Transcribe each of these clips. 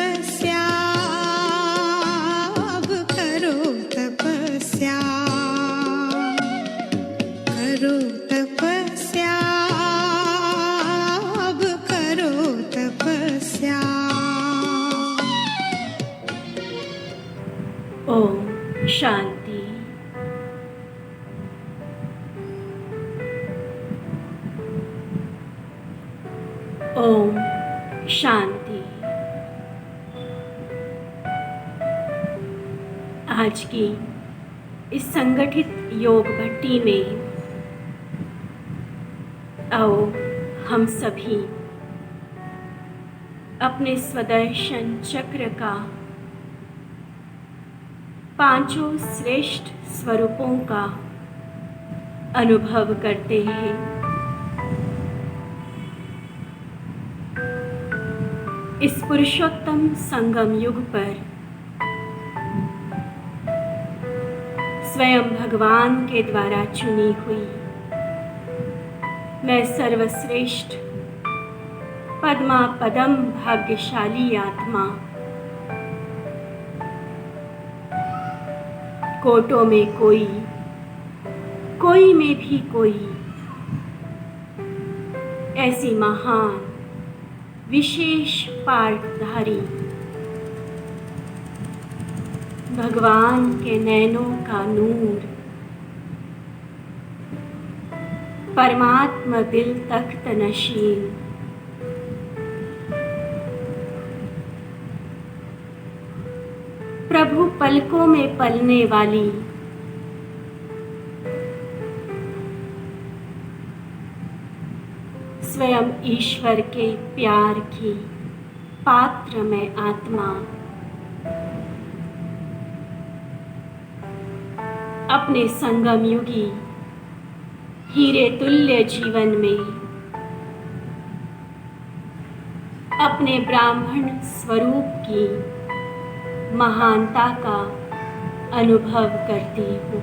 तपस्या, अब करो तपस्या, करो तपस्या, अब करो तपस्या। ओम शांति। ओम शांति। आज की इस संगठित योग भट्टी में आओ हम सभी अपने स्वदर्शन चक्र का पांचों श्रेष्ठ स्वरूपों का अनुभव करते हैं। इस पुरुषोत्तम संगम युग पर स्वयं भगवान के द्वारा चुनी हुई मैं सर्वश्रेष्ठ पद्मा पदम भाग्यशाली आत्मा कोटों में कोई, कोई में भी कोई ऐसी महान विशेष पाठधारी भगवान के नैनों का नूर परमात्मा दिल तख्त नशीन प्रभु पलकों में पलने वाली स्वयं ईश्वर के प्यार की पात्र में आत्मा अपने संगम युगी हीरे तुल्य जीवन में अपने ब्राह्मण स्वरूप की महानता का अनुभव करती हूँ।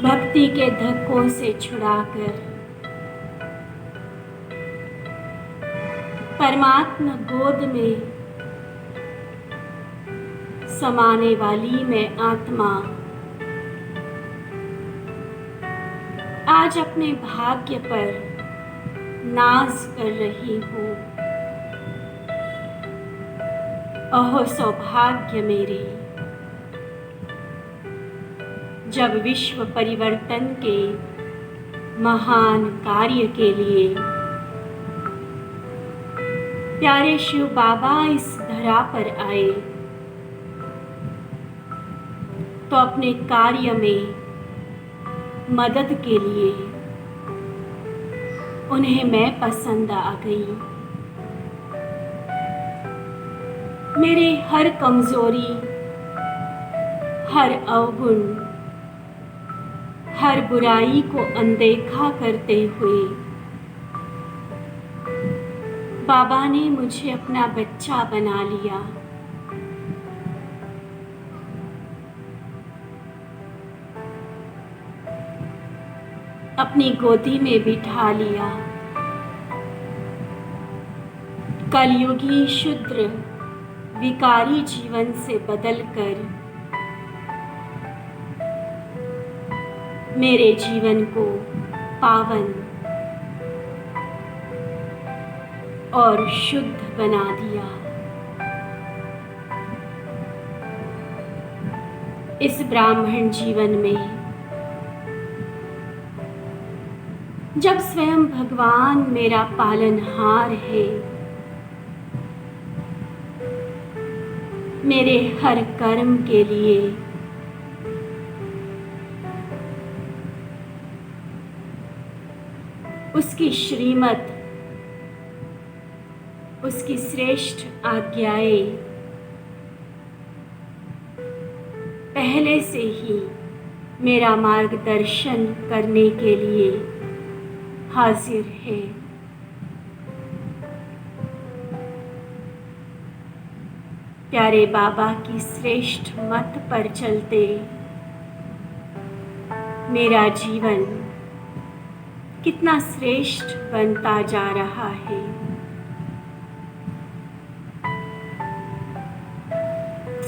भक्ति के धक्कों से छुड़ाकर परमात्मा गोद में समाने वाली मैं आत्मा आज अपने भाग्य पर नाज कर रही हूँ। अहो सौभाग्य मेरे, जब विश्व परिवर्तन के महान कार्य के लिए प्यारे शिव बाबा इस धरा पर आए तो अपने कार्य में मदद के लिए उन्हें मैं पसंद आ गई। मेरे हर कमजोरी, हर अवगुण, हर बुराई को अनदेखा करते हुए बाबा ने मुझे अपना बच्चा बना लिया। अपनी गोदी में बिठा लिया। कलयुगी शूद्र विकारी जीवन से बदलकर मेरे जीवन को पावन और शुद्ध बना दिया। इस ब्राह्मण जीवन में जब स्वयं भगवान मेरा पालनहार है, मेरे हर कर्म के लिए उसकी श्रीमत, उसकी श्रेष्ठ आज्ञाएं पहले से ही मेरा मार्गदर्शन करने के लिए हाजिर है। प्यारे बाबा की श्रेष्ठ मत पर चलते मेरा जीवन कितना श्रेष्ठ बनता जा रहा है।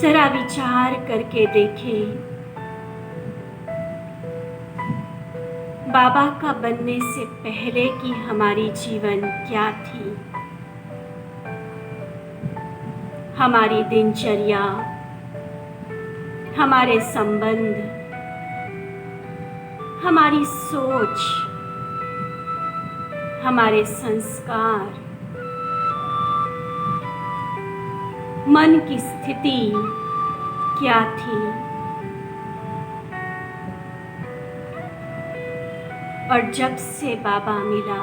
जरा विचार करके देखें, बाबा का बनने से पहले की हमारी जीवन क्या थी। हमारी दिनचर्या, हमारे संबंध, हमारी सोच, हमारे संस्कार, मन की स्थिति क्या थी। और जब से बाबा मिला,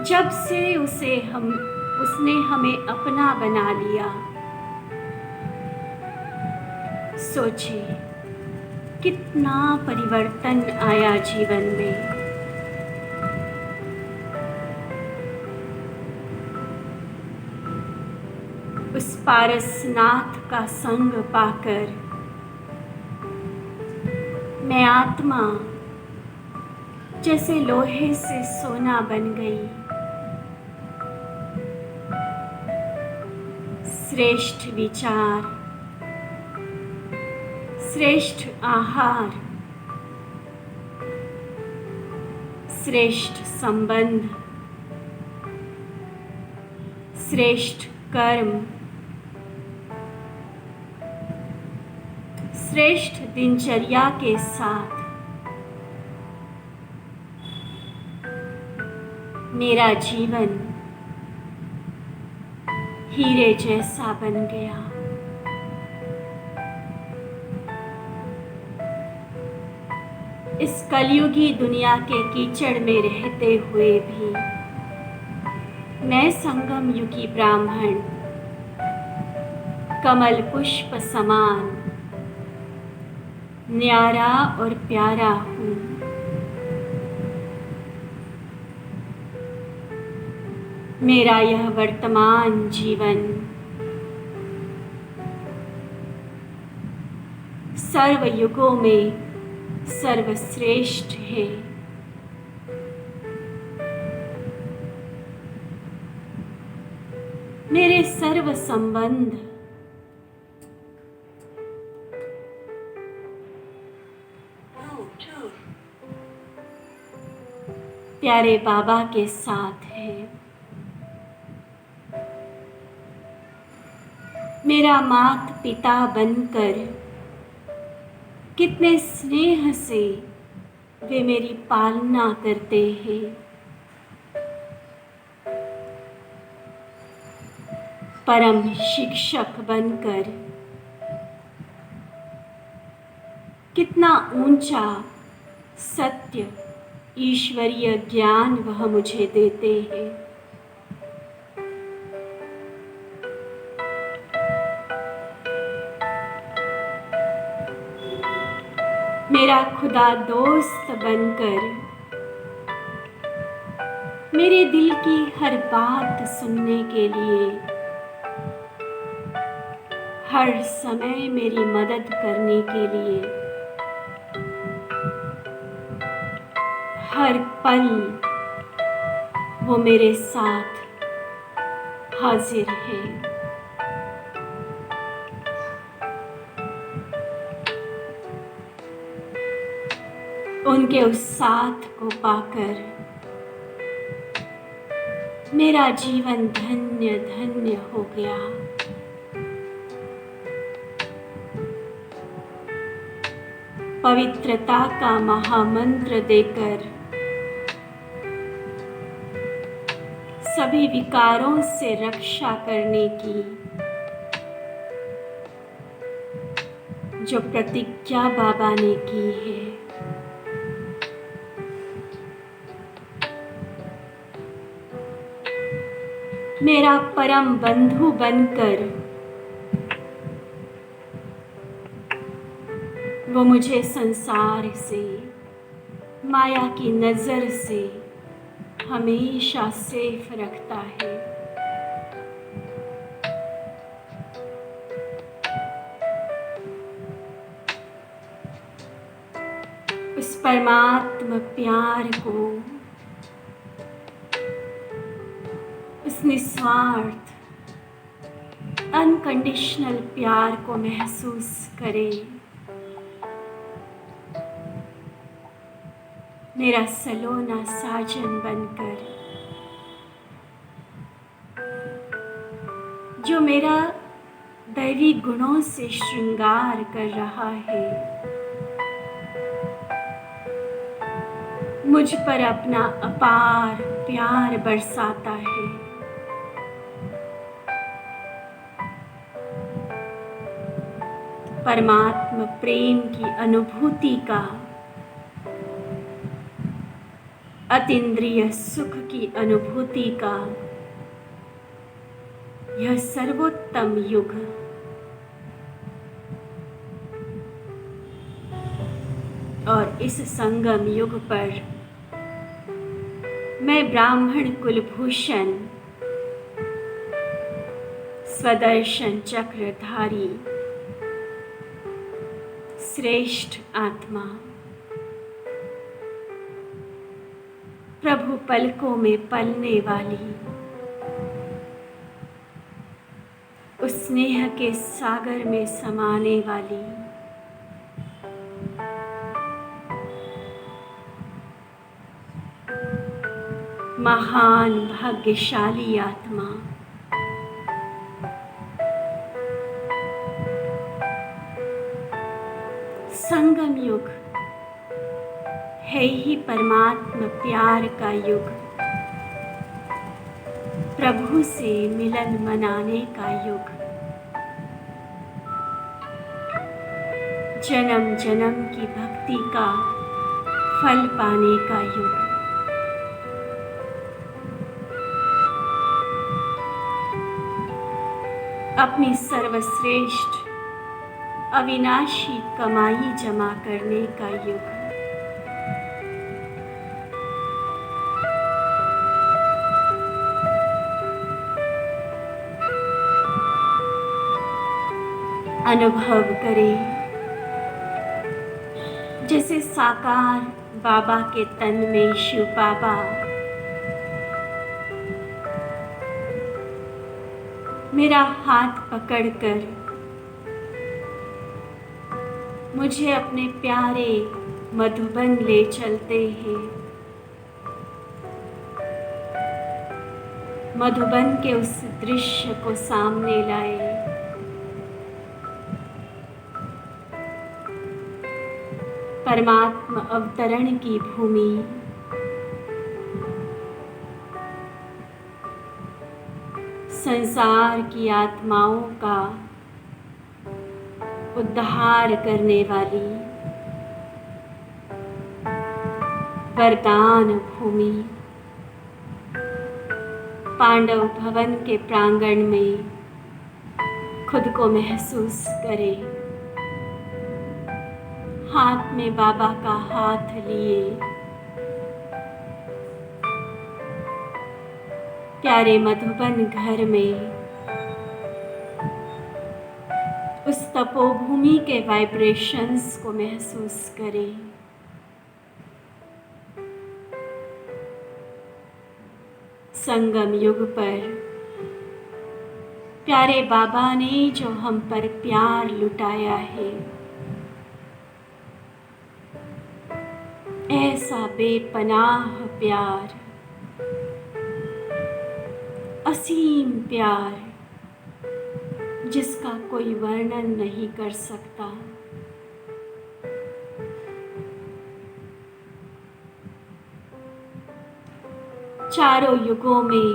जब से उसने हमें अपना बना लिया, सोचिए कितना परिवर्तन आया जीवन में। उस पारसनाथ का संग पाकर मैं आत्मा जैसे लोहे से सोना बन गई। श्रेष्ठ विचार, श्रेष्ठ आहार, श्रेष्ठ संबंध, श्रेष्ठ कर्म, श्रेष्ठ दिनचर्या के साथ मेरा जीवन हीरे जैसा बन गया। इस कलयुगी दुनिया के कीचड़ में रहते हुए भी मैं संगम युगी ब्राह्मण कमल पुष्प समान न्यारा और प्यारा हूँ। मेरा यह वर्तमान जीवन सर्व युगों में सर्वश्रेष्ठ है। मेरे सर्व संबंध प्यारे बाबा के साथ है। मेरा माता पिता बनकर कितने स्नेह से वे मेरी पालना करते हैं। परम शिक्षक बनकर कितना ऊंचा सत्य ईश्वरीय ज्ञान वह मुझे देते हैं। मेरा खुदा दोस्त बनकर मेरे दिल की हर बात सुनने के लिए हर समय मेरी मदद करने के लिए हर पल वो मेरे साथ हाजिर है। उनके उस साथ को पाकर मेरा जीवन धन्य धन्य हो गया। पवित्रता का महामंत्र देकर सभी विकारों से रक्षा करने की जो प्रतिज्ञा बाबा ने की है, मेरा परम बंधु बनकर वो मुझे संसार से, माया की नज़र से हमेशा सेफ रखता है। परमात्मा प्यार को, उस निस्वार्थ अनकंडीशनल प्यार को महसूस करें। मेरा सलोना साजन बनकर, जो मेरा दैवी गुणों से श्रृंगार कर रहा है, मुझ पर अपना अपार प्यार बरसाता है। परमात्मा प्रेम की अनुभूति का, अतीन्द्रिय सुख की अनुभूति का यह सर्वोत्तम युग, और इस संगम युग पर मैं ब्राह्मण कुलभूषण स्वदर्शन चक्रधारी श्रेष्ठ आत्मा, प्रभु पलकों में पलने वाली, उस स्नेह के सागर में समाने वाली, महान भाग्यशाली आत्मा, संगम युग है ही परमात्मा प्यार का युग, प्रभु से मिलन मनाने का युग, जन्म जन्म की भक्ति का फल पाने का युग। अपनी सर्वश्रेष्ठ अविनाशी कमाई जमा करने का युग। अनुभव करें जैसे साकार बाबा के तन में शिव बाबा मेरा हाथ पकड़कर मुझे अपने प्यारे मधुबन ले चलते हैं। मधुबन के उस दृश्य को सामने लाए। परमात्मा अवतरण की भूमि, संसार की आत्माओं का उद्धार करने वाली वरदान भूमि, पांडव भवन के प्रांगण में खुद को महसूस करें। हाथ में बाबा का हाथ लिए प्यारे मधुबन घर में उस तपोभूमि के वाइब्रेशंस को महसूस करें। संगम युग पर प्यारे बाबा ने जो हम पर प्यार लुटाया है, ऐसा बेपनाह प्यार, असीम प्यार जिसका कोई वर्णन नहीं कर सकता। चारों युगों में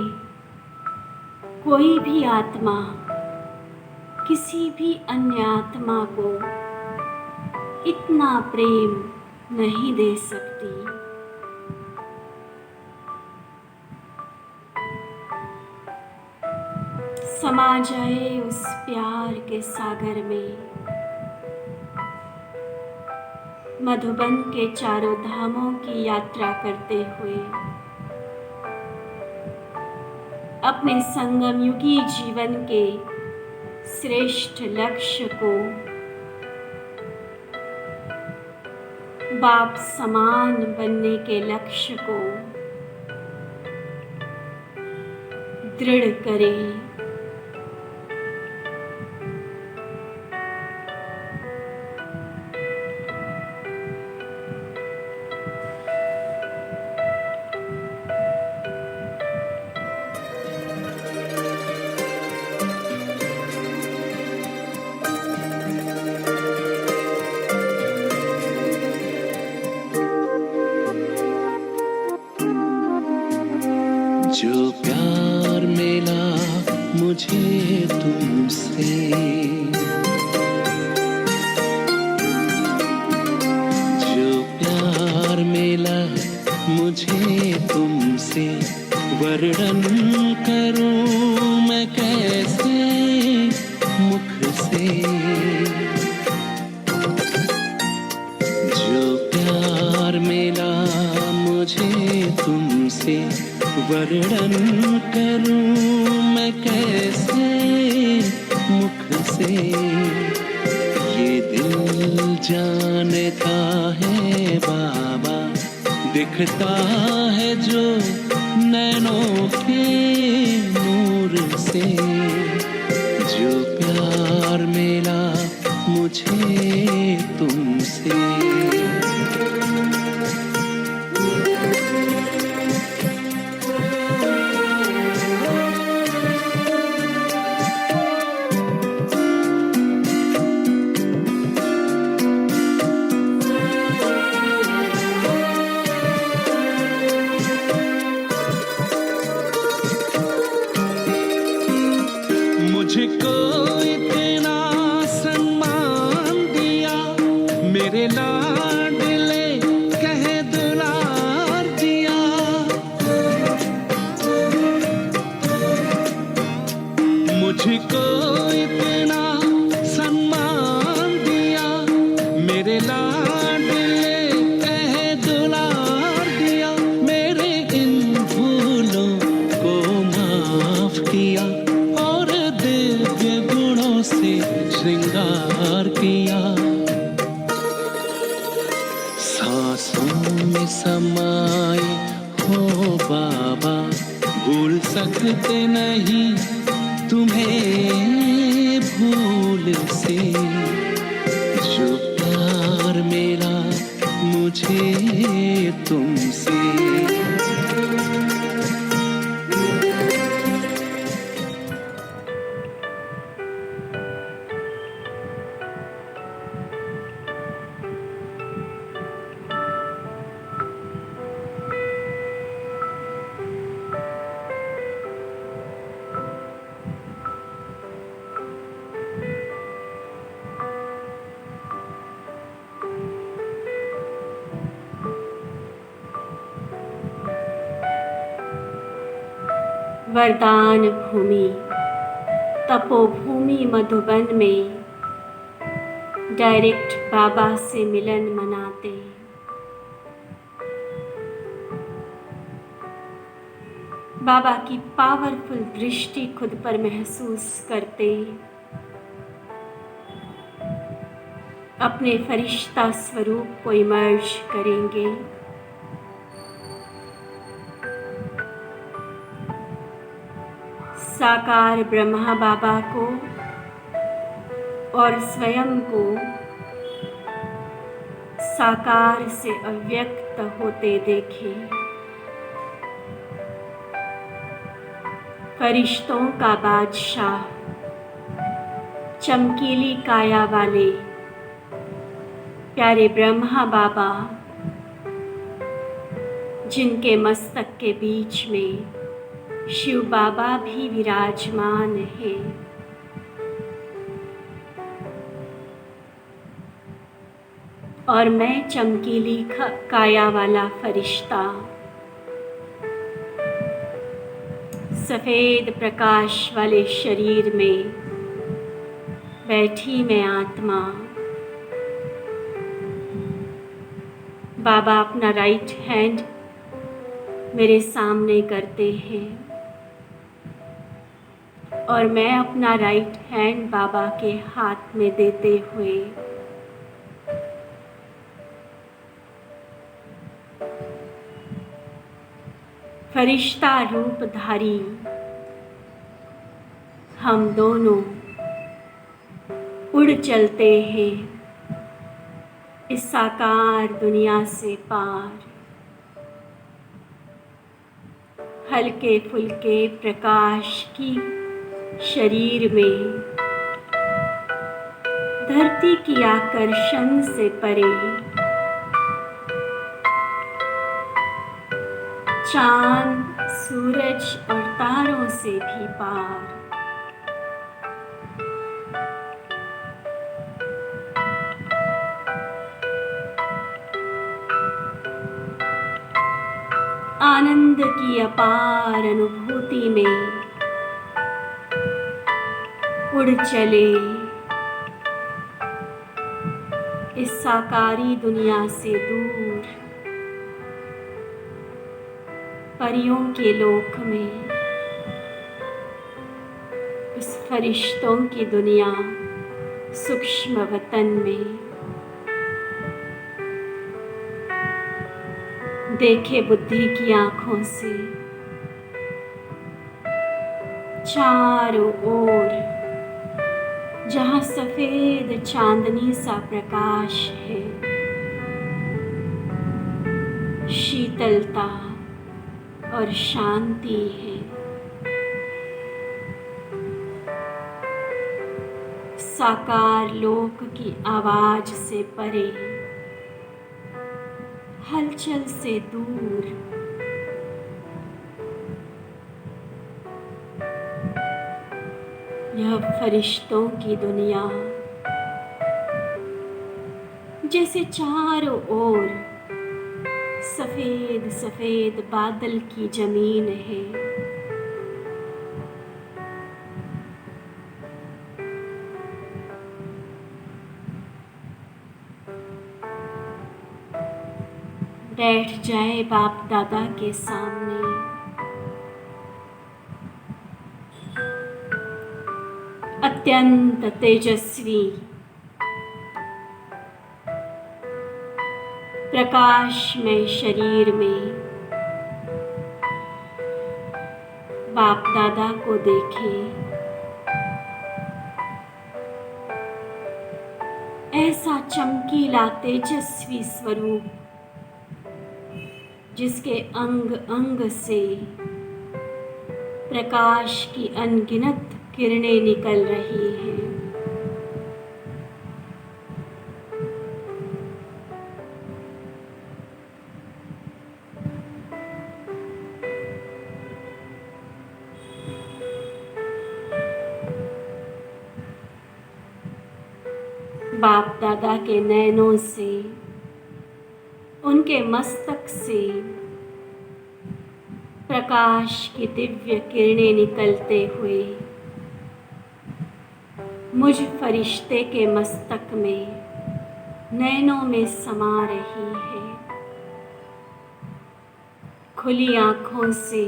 कोई भी आत्मा किसी भी अन्य आत्मा को इतना प्रेम नहीं दे सकती। समा जाए उस प्यार के सागर में। मधुबन के चारों धामों की यात्रा करते हुए अपने संगमयुगी जीवन के श्रेष्ठ लक्ष्य को बाप समान बनने के लक्ष्य को दृढ़ करें। जो प्यार मिला मुझे तुमसे, जो प्यार मिला मुझे तुमसे, वर्णन करूं मैं कैसे मुख से। जो प्यार मिला मुझे तुमसे, वर्णन करूं मैं कैसे मुख से। ये दिल जानता है बाबा, दिखता है जो नैनों के नूर से। जो प्यार मिला मुझे तुमसे, मुझको इतना सम्मान दिया, मेरे लाडले कह दुलार दिया। मुझको इतना सम्मान दिया, मेरे लाडले कह दुलार दिया। मेरे इन भूलों को माफ किया और दिव्य गुणों से श्रृंगार किया। सांसों में समाए हो बाबा, भूल सकते नहीं तुम्हें भूल से। जो प्यार मिला मुझे तुमसे, वरदान भूमि तपोभूमि मधुबन में डायरेक्ट बाबा से मिलन मनाते। बाबा की पावरफुल दृष्टि खुद पर महसूस करते, अपने फरिश्ता स्वरूप को इमर्ज करेंगे। साकार ब्रह्मा बाबा को और स्वयं को साकार से अव्यक्त होते देखे। फरिश्तों का बादशाह, चमकीली काया वाले प्यारे ब्रह्मा बाबा, जिनके मस्तक के बीच में शिव बाबा भी विराजमान है। और मैं चमकीली काया वाला फरिश्ता, सफेद प्रकाश वाले शरीर में बैठी मैं आत्मा। बाबा अपना राइट हैंड मेरे सामने करते हैं और मैं अपना राइट हैंड बाबा के हाथ में देते हुए फरिश्ता रूपधारी हम दोनों उड़ चलते हैं इस साकार दुनिया से पार। हल्के फुल्के प्रकाश की शरीर में धरती की आकर्षण से परे चांद सूरज और तारों से भी पार। आनंद की अपार अनुभूति में उड़ चले इस साकारी दुनिया से दूर, परियों के लोक में, उस फरिश्तों की दुनिया सूक्ष्म वतन में। देखे बुद्धि की आंखों से चारों ओर, जहां सफेद चांदनी सा प्रकाश है, शीतलता और शांति है। साकार लोक की आवाज से परे, हलचल से दूर, यह फरिश्तों की दुनिया जैसे चारों ओर सफेद सफेद बादल की जमीन है। बैठ जाए बाप दादा के सामने, अत्यंत तेजस्वी प्रकाशमय शरीर में बाप दादा को देखें। ऐसा चमकीला तेजस्वी स्वरूप जिसके अंग अंग से प्रकाश की अनगिनत किरणें निकल रही हैं। बाप दादा के नयनों से, उनके मस्तक से प्रकाश की दिव्य किरणें निकलते हुए मुझ फरिश्ते के मस्तक में, नैनों में समा रही है। खुली आँखों से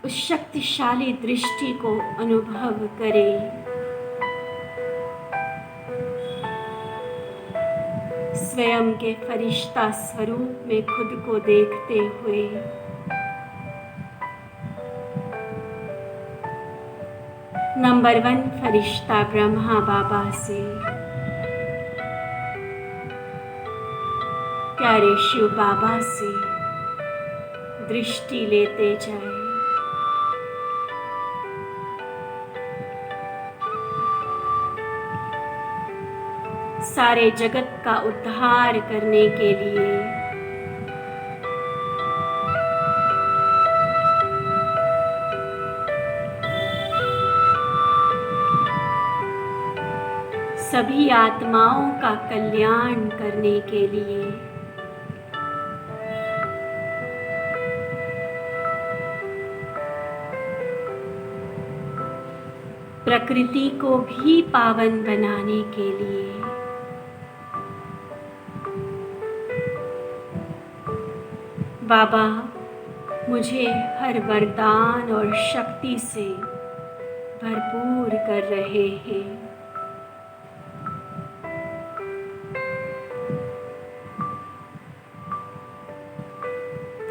उस शक्तिशाली दृष्टि को अनुभव करें। स्वयं के फरिश्ता स्वरूप में खुद को देखते हुए नंबर 1 फरिश्ता ब्रह्मा बाबा से प्यारे शिव बाबा से दृष्टि लेते जाए। सारे जगत का उद्धार करने के लिए सभी आत्माओं का कल्याण करने के लिए प्रकृति को भी पावन बनाने के लिए बाबा मुझे हर वरदान और शक्ति से भरपूर कर रहे हैं।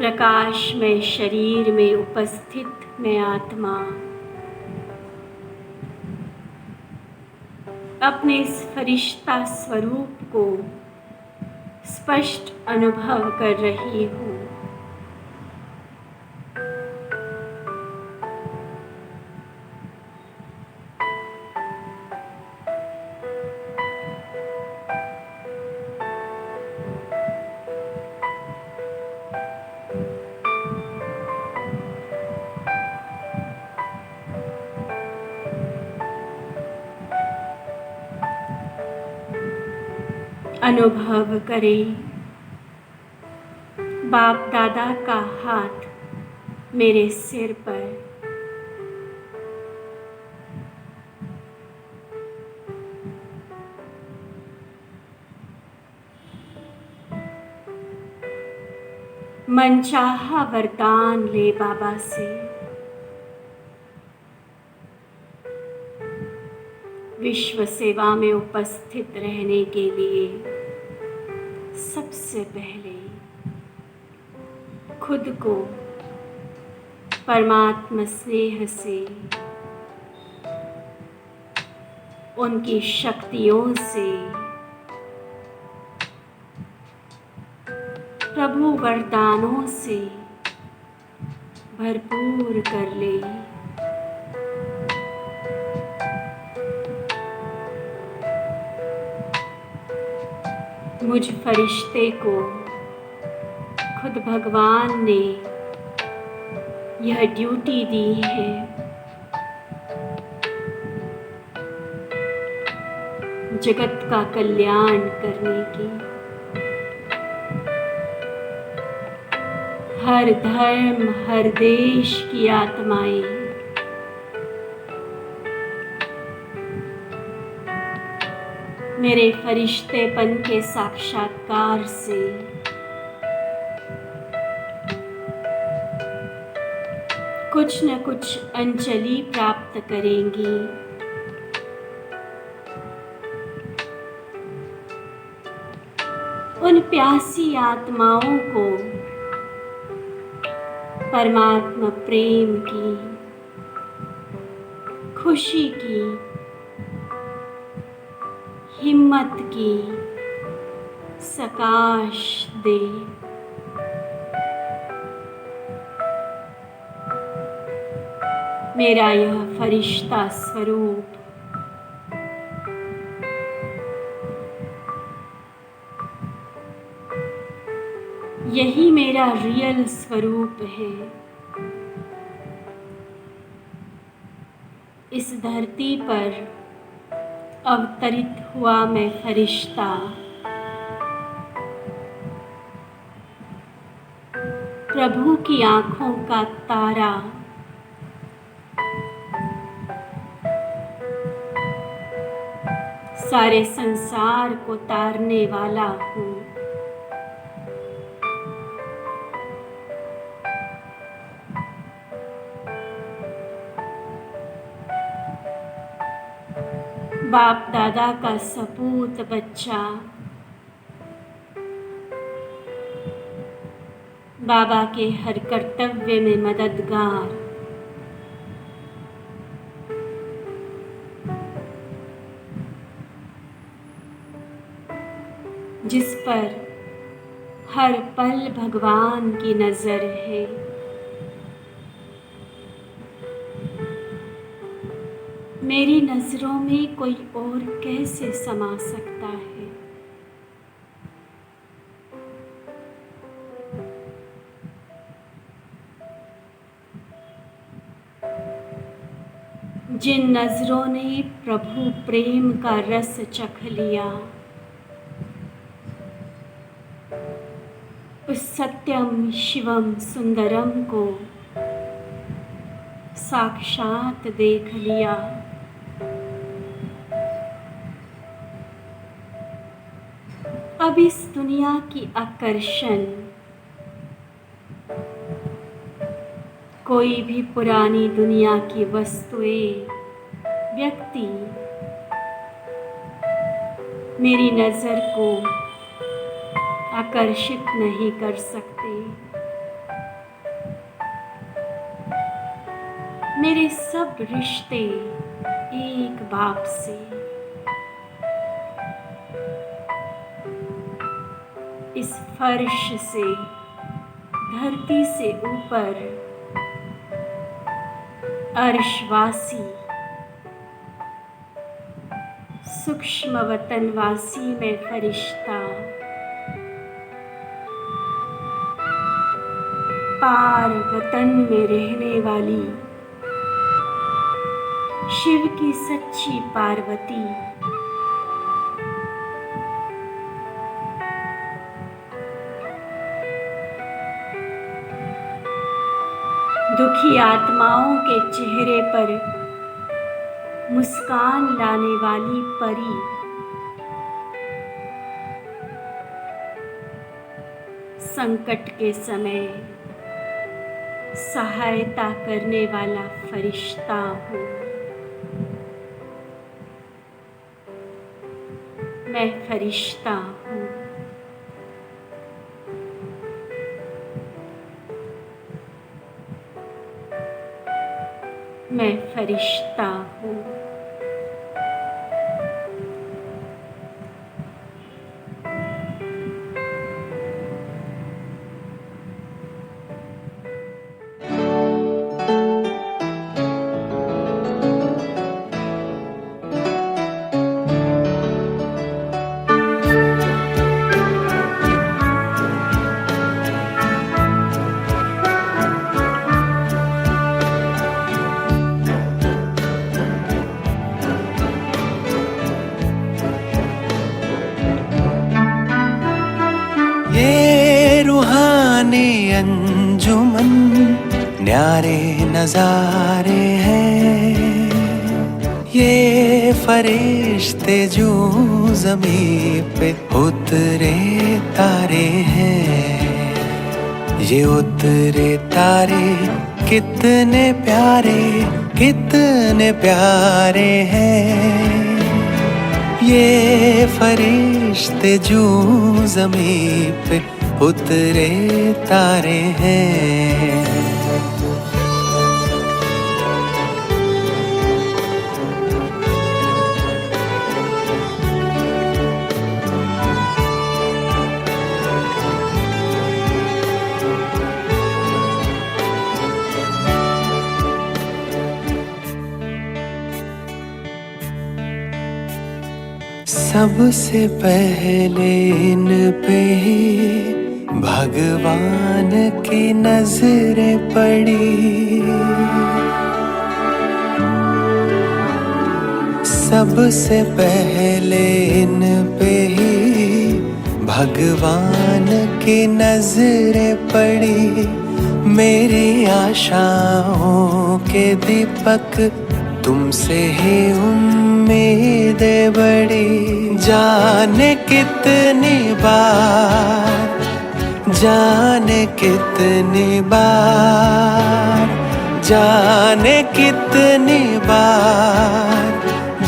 प्रकाशमय शरीर में उपस्थित मैं आत्मा अपने इस फरिश्ता स्वरूप को स्पष्ट अनुभव कर रही हूँ। अनुभव करें बाप दादा का हाथ मेरे सिर पर। मनचाहा वरदान ले बाबा से। विश्व सेवा में उपस्थित रहने के लिए सबसे पहले खुद को परमात्मा स्नेह से, उनकी शक्तियों से, प्रभु वरदानों से भरपूर कर ले। मुझ फरिश्ते को खुद भगवान ने यह ड्यूटी दी है। जगत का कल्याण करने की। हर धर्म, हर देश की आत्माएं मेरे फरिश्तेपन के साक्षात्कार से कुछ न कुछ अंजलि प्राप्त करेंगी। उन प्यासी आत्माओं को परमात्मा प्रेम की, खुशी की, हिम्मत की सकाश दे। मेरा यह फरिश्ता स्वरूप यही मेरा रियल स्वरूप है। इस धरती पर अवतरित हुआ मैं फरिश्ता प्रभु की आंखों का तारा, सारे संसार को तारने वाला हूँ। बाप दादा का सपूत बच्चा, बाबा के हर कर्तव्य में मददगार, जिस पर हर पल भगवान की नजर है। मेरी नजरों में कोई और कैसे समा सकता है। जिन नजरों ने प्रभु प्रेम का रस चख लिया, उस सत्यम शिवम सुंदरम को साक्षात देख लिया, अब इस दुनिया की आकर्षण कोई भी पुरानी दुनिया की वस्तुएं, व्यक्ति मेरी नजर को आकर्षित नहीं कर सकते। मेरे सब रिश्ते एक बाप से। इस फर्श से, धरती से ऊपर, अर्शवासी, सूक्ष्म वतनवासी में फरिश्ता, पार वतन में रहने वाली शिव की सच्ची पार्वती, दुखी आत्माओं के चेहरे पर मुस्कान लाने वाली परी, संकट के समय सहायता करने वाला फरिश्ता हूँ। मैं फरिश्ता हूँ। मैं फरिश्ता हूँ। ये रूहानी अंजुमन न्यारे नजारे हैं, ये फरिश्ते जो ज़मीं पे उतरे तारे हैं। ये उतरे तारे कितने प्यारे हैं। ये फरिश्ते जो ज़मीं पे उतरे तारे हैं। सबसे पहले इन पे ही भगवान की नजरें पड़ी। सबसे पहले इन पे ही भगवान की नजरें पड़ी। मेरी आशाओं के दीपक तुमसे ही उम्मीदें बड़ी। जाने कितनी बार, जाने कितनी बार, जाने कितनी बार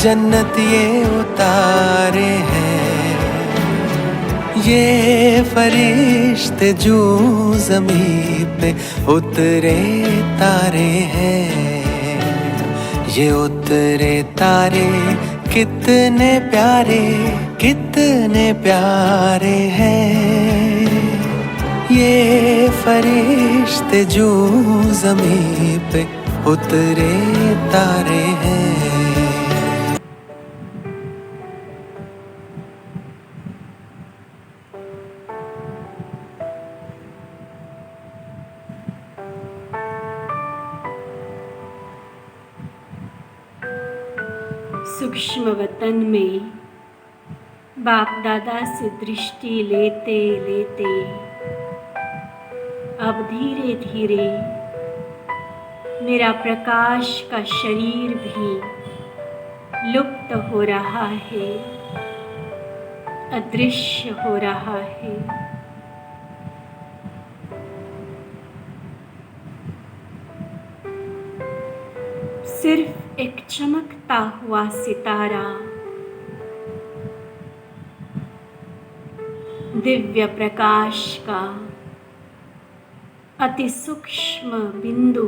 जन्नत ये उतारे हैं। ये फरिश्ते जो ज़मीं पे उतरे तारे हैं। ये उतरे तारे कितने प्यारे हैं। ये फरिश्ते जो ज़मीं पे उतरे तारे हैं। सूक्ष्म वतन में बाप दादा से दृष्टि लेते लेते अब धीरे धीरे मेरा प्रकाश का शरीर भी लुप्त हो रहा है, अदृश्य हो रहा है। सिर्फ एक चमकता हुआ सितारा दिव्य प्रकाश का अति सूक्ष्म बिंदु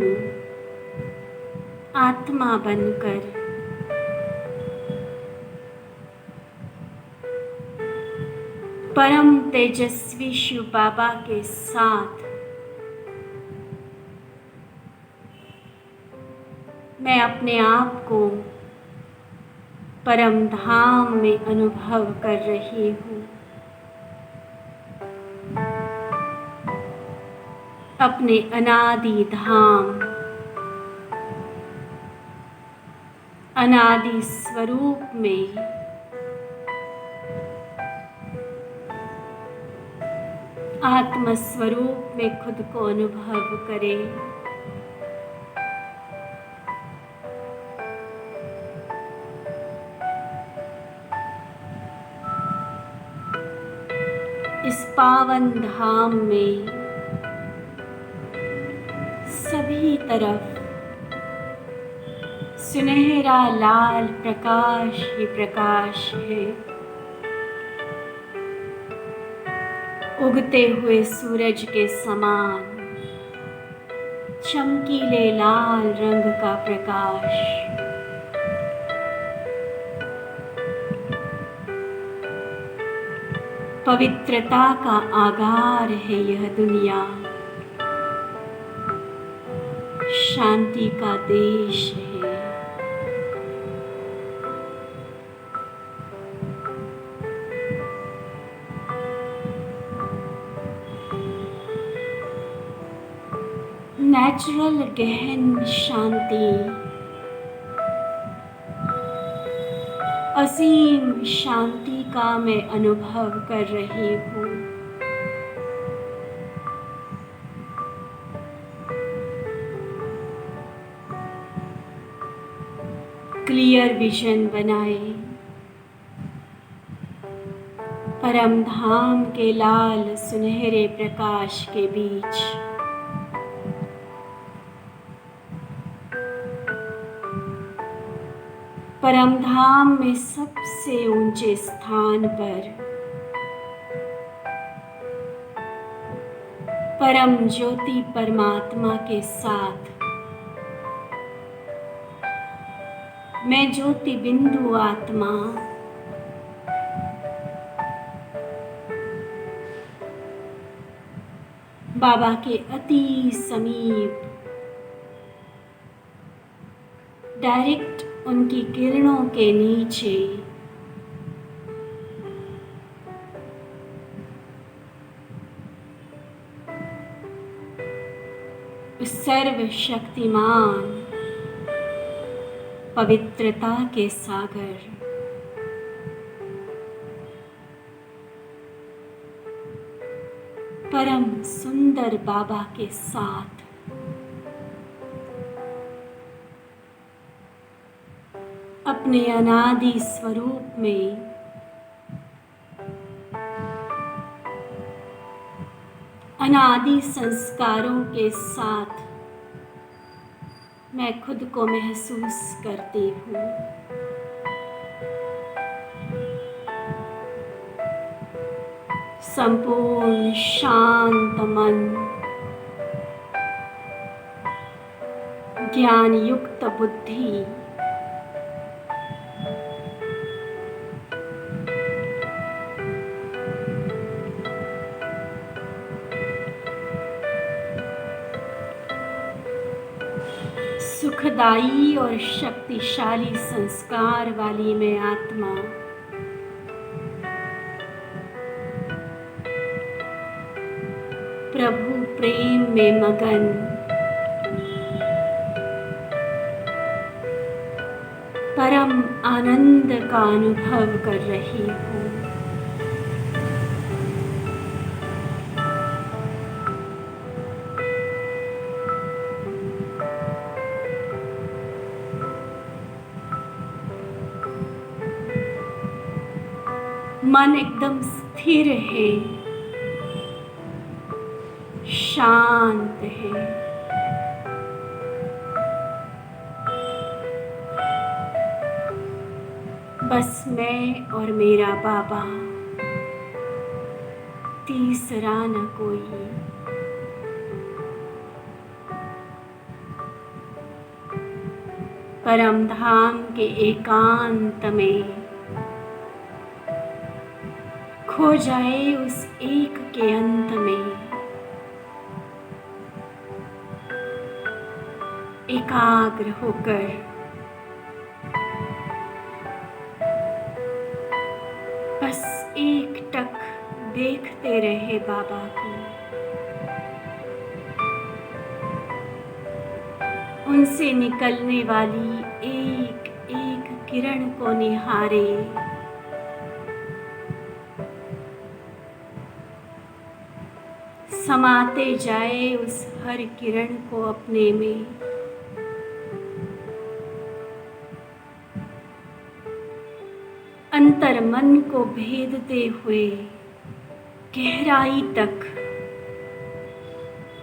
आत्मा बनकर परम तेजस्वी शिव बाबा के साथ मैं अपने आप को परम धाम में अनुभव कर रही हूँ। अपने अनादि धाम, अनादि स्वरूप में आत्म स्वरूप में खुद को अनुभव करें। इस पावन धाम में सभी तरफ सुनहरा लाल प्रकाश ही प्रकाश है। उगते हुए सूरज के समान चमकीले लाल रंग का प्रकाश। पवित्रता का आगार है यह दुनिया, शांति का देश है। नेचुरल गहन शांति, असीम शांति का मैं अनुभव कर रही हूँ। क्लियर विजन बनाए परम धाम के लाल सुनहरे प्रकाश के बीच। परम धाम में सबसे ऊंचे स्थान पर परम ज्योति परमात्मा के साथ मैं ज्योति बिंदु आत्मा बाबा के अति समीप डायरेक्ट उनकी किरणों के नीचे सर्वशक्तिमान पवित्रता के सागर परम सुंदर बाबा के साथ अपने अनादि स्वरूप में अनादि संस्कारों के साथ मैं खुद को महसूस करती हूँ। संपूर्ण शांत मन, ज्ञान युक्त बुद्धि, सुखदायी और शक्तिशाली संस्कार वाली मैं आत्मा प्रभु प्रेम में मगन परम आनंद का अनुभव कर रही हूँ। मन एकदम स्थिर है, शांत है। बस मैं और मेरा बाबा, तीसरा न कोई। परम धाम के एकांत में खो जाए उस एक के अंत में। एकाग्र होकर बस एक टक देखते रहे बाबा को। उनसे निकलने वाली एक एक किरण को निहारे। समाते जाए उस हर किरण को अपने में। अंतर मन को भेदते हुए गहराई तक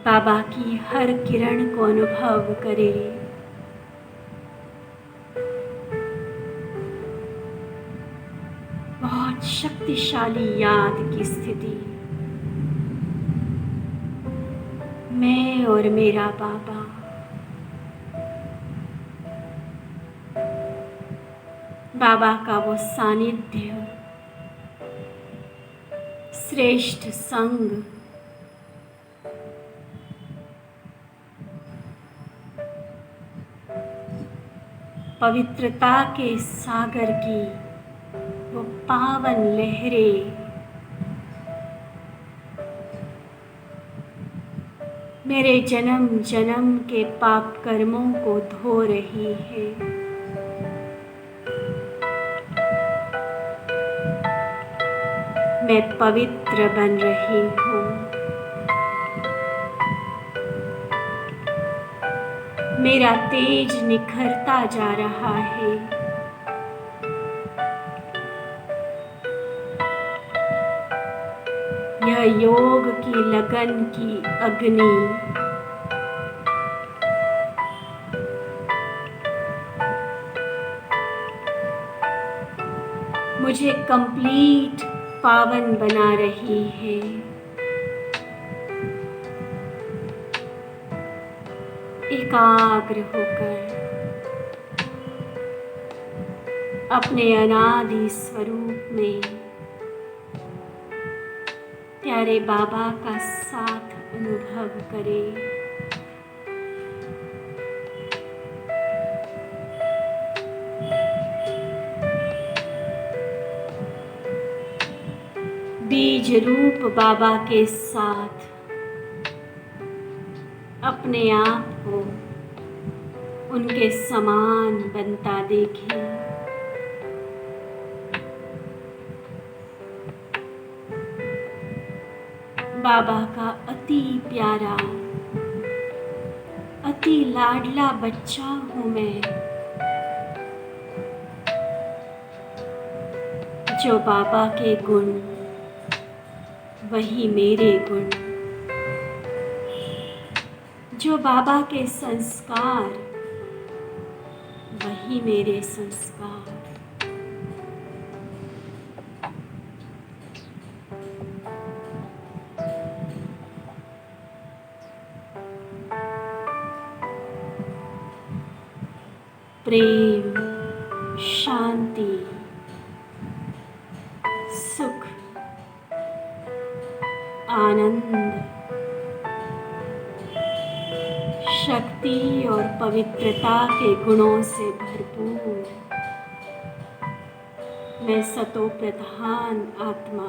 बाबा की हर किरण को अनुभव करे। बहुत शक्तिशाली याद की स्थिति। मैं और मेरा बाबा। बाबा का वो सानिध्य, श्रेष्ठ संग, पवित्रता के सागर की वो पावन लहरें मेरे जन्म जन्म के पाप कर्मों को धो रही है। मैं पवित्र बन रही हूँ। मेरा तेज निखरता जा रहा है। यह योग की लगन की अग्नि मुझे कंप्लीट पावन बना रही है। एकाग्र होकर अपने अनादि स्वरूप में प्यारे बाबा का साथ अनुभव करें। बीज रूप बाबा के साथ अपने आप को उनके समान बनता देखें। बाबा का अति प्यारा, अति लाडला बच्चा हूँ मैं, जो बाबा के गुण वही मेरे गुण, जो बाबा के संस्कार वही मेरे संस्कार। प्रेम, शांति, सुख, आनंद, शक्ति और पवित्रता के गुणों से भरपूर मैं सतो प्रधान आत्मा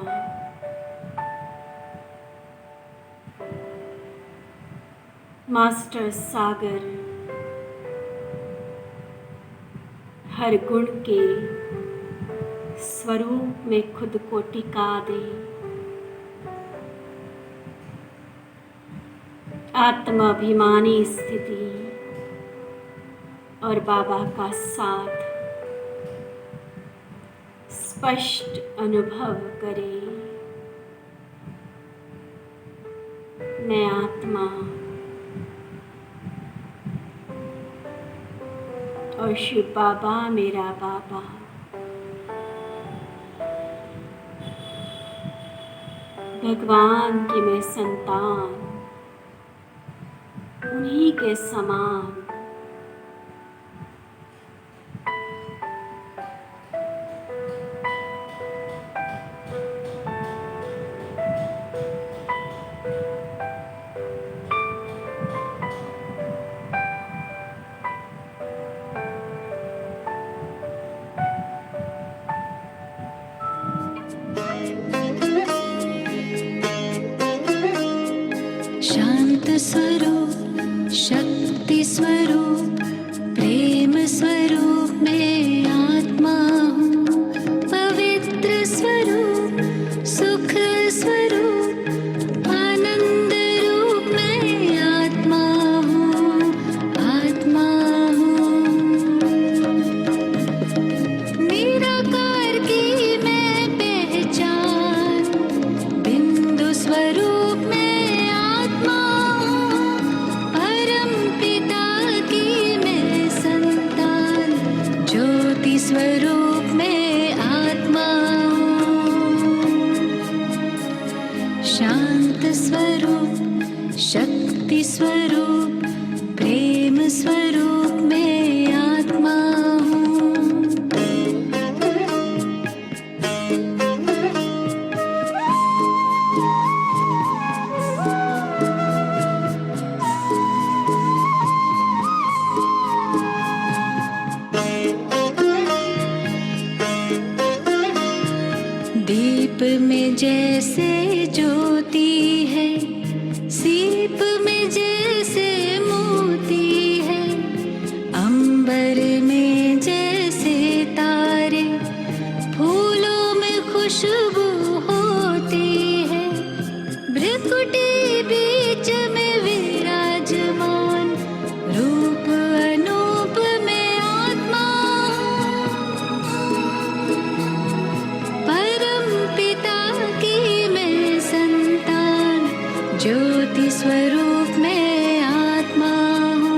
मास्टर सागर हर गुण के स्वरूप में खुद को टिका दे। आत्माभिमानी स्थिति और बाबा का साथ स्पष्ट अनुभव करे। मैं आत्मा और शिव बाबा मेरा बाबा। भगवान की मैं संतान, उन्हीं के समान स्वरूप शक्ति स्वरूप प्रेम स्वरूप मैं आत्मा हूँ। पवित्र स्वरूप सुख स्वरूप आनंद रूप मैं आत्मा हूँ, आत्मा हूँ। निराकार की मैं पहचान बिंदु स्वरूप मैं आत्मा हूँ। परम पिता की मैं संतान ज्योति स्वरूप मैं आत्मा हूँ। शांत स्वरूप शक्ति स्वरूप प्रेम स्वरूप मैं आत्मा हूँ। दीप में जैसे ज्योति है, सीप में जैसे मोती है, अंबर में जैसे तारे, फूलों में खुशबू होती है। भ्रिकुटी बीच में विराजमान रूप अनूप में आत्मा हूँ। परम पिता की मैं संतान ज्योति स्वरूप मैं आत्मा हूँ।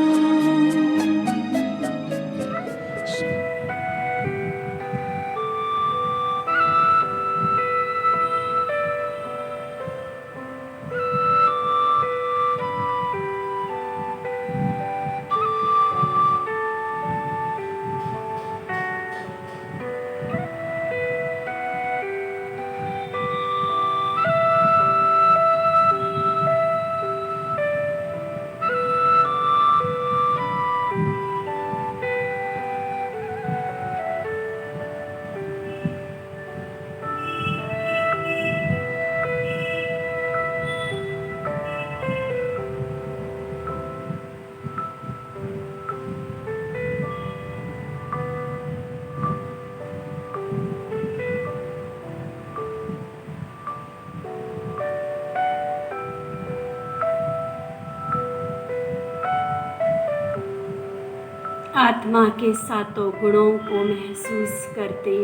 आत्मा के सातों गुणों को महसूस करते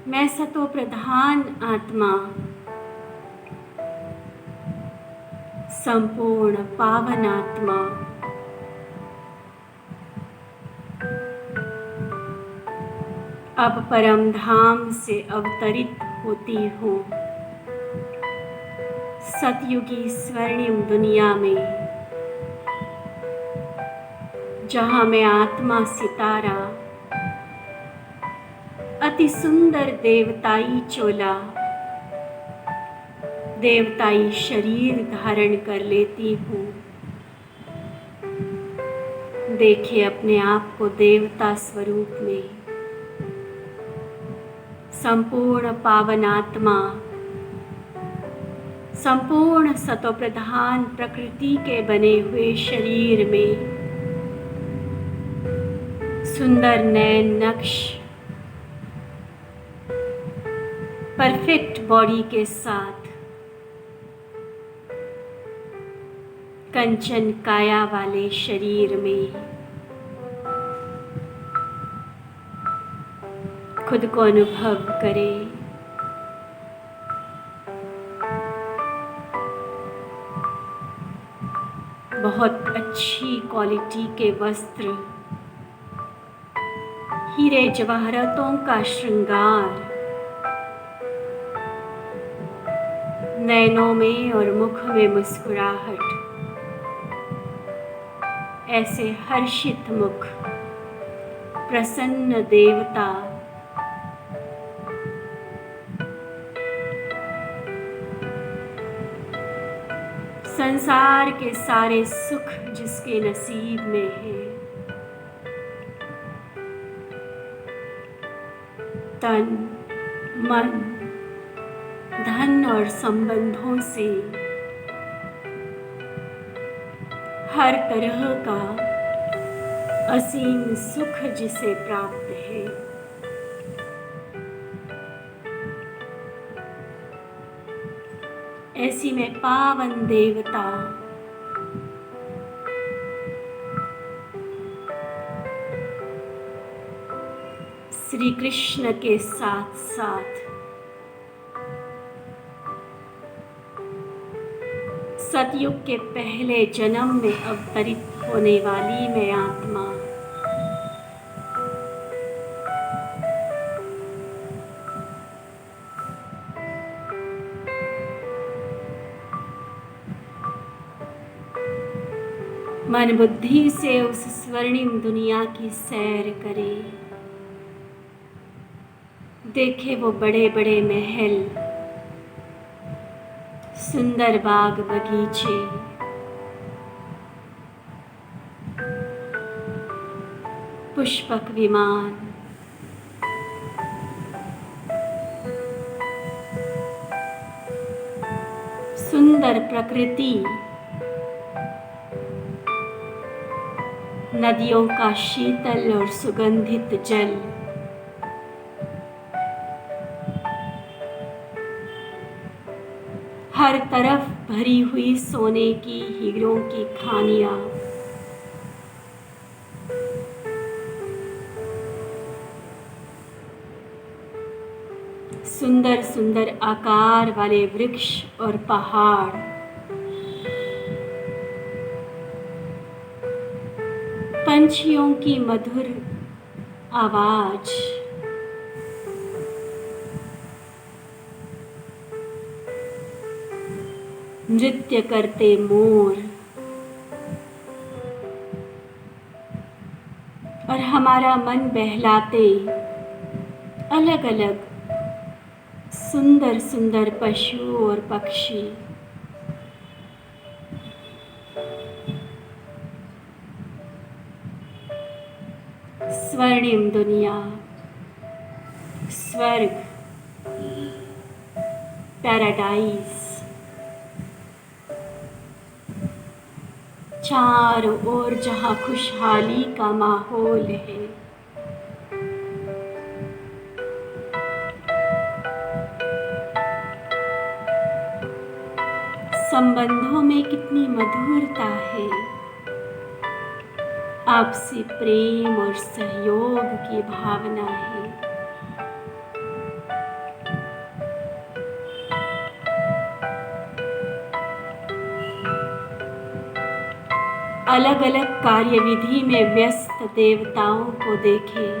मैं सतो प्रधान आत्मा संपूर्ण पावन आत्मा अब परम धाम से अवतरित होती हूँ। सतयुगी स्वर्णिम दुनिया में जहाँ मैं आत्मा सितारा अति सुंदर देवताई चोला देवताई शरीर धारण कर लेती हूँ। देखिए अपने आप को देवता स्वरूप में, संपूर्ण पावन आत्मा संपूर्ण सतोप्रधान प्रकृति के बने हुए शरीर में सुंदर नयन नक्श परफेक्ट बॉडी के साथ कंचन काया वाले शरीर में खुद को अनुभव करें। बहुत अच्छी क्वालिटी के वस्त्र, हीरे जवाहरातों का श्रृंगार नैनों में और मुख में मुस्कुराहट, ऐसे हर्षित मुख प्रसन्न देवता संसार के सारे सुख जिसके नसीब में है तन, मन, धन और संबंधों से हर तरह का असीम सुख जिसे प्राप्त है, ऐसी में पावन देवता श्री कृष्ण के साथ साथ सतयुग के पहले जन्म में अवतरित होने वाली मैं आत्मा मन बुद्धि से उस स्वर्णिम दुनिया की सैर करे। देखे वो बड़े बड़े महल, सुंदर बाग बगीचे, पुष्पक विमान, सुंदर प्रकृति, नदियों का शीतल और सुगंधित जल, हर तरफ भरी हुई सोने की हीरों की खानियां, सुंदर सुंदर आकार वाले वृक्ष और पहाड़, पंछियों की मधुर आवाज, नृत्य करते मोर और हमारा मन बहलाते अलग अलग सुंदर सुंदर पशु और पक्षी, स्वर्णिम दुनिया, स्वर्ग, पैराडाइज, चारों ओर जहाँ खुशहाली का माहौल है। संबंधों में कितनी मधुरता है, आपसी प्रेम और सहयोग की भावना है। अलग अलग कार्यविधि में व्यस्त देवताओं को देखें,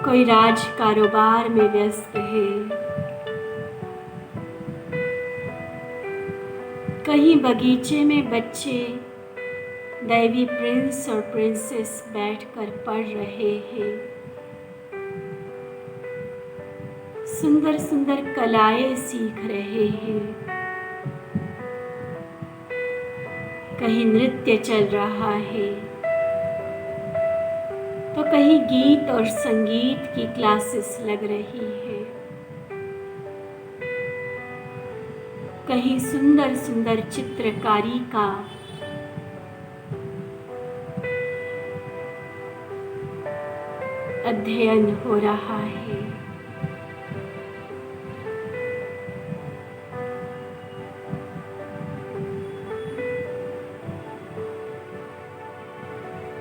कोई राज कारोबार में व्यस्त है, कहीं बगीचे में बच्चे दैवी प्रिंस और प्रिंसेस बैठकर पढ़ रहे हैं, सुंदर सुंदर कलाएं सीख रहे हैं, कहीं नृत्य चल रहा है तो कहीं गीत और संगीत की क्लासेस लग रही है, कहीं सुंदर सुंदर चित्रकारी का अध्ययन हो रहा है।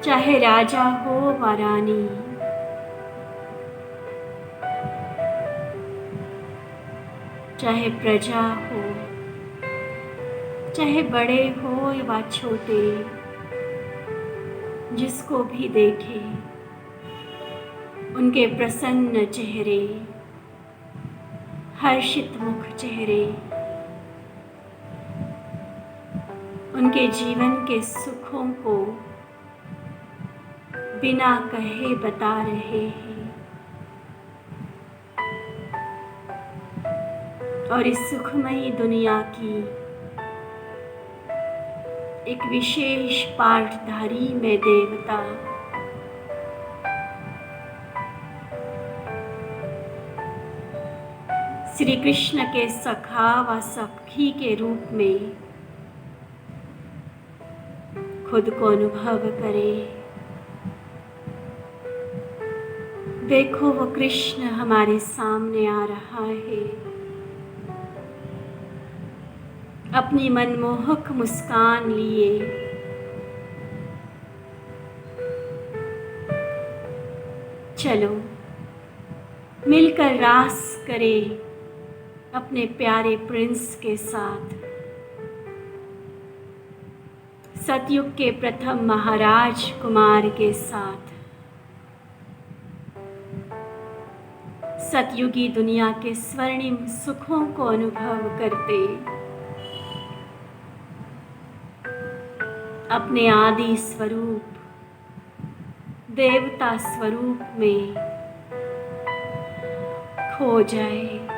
चाहे राजा हो व रानी, चाहे प्रजा हो, चाहे बड़े हो व छोटे, जिसको भी देखे उनके प्रसन्न चेहरे, हर्षित मुख चेहरे, उनके जीवन के सुखों को बिना कहे बता रहे हैं और इस सुखमयी दुनिया की एक विशेष पाठधारी में देवता श्री कृष्ण के सखा व सखी के रूप में खुद को अनुभव करें। देखो वो कृष्ण हमारे सामने आ रहा है, अपनी मनमोहक मुस्कान लिए चलो मिलकर रास करें अपने प्यारे प्रिंस के साथ। सतयुग के प्रथम महाराज कुमार के साथ सतयुगी दुनिया के स्वर्णिम सुखों को अनुभव करते अपने आदि स्वरूप देवता स्वरूप में खो जाए।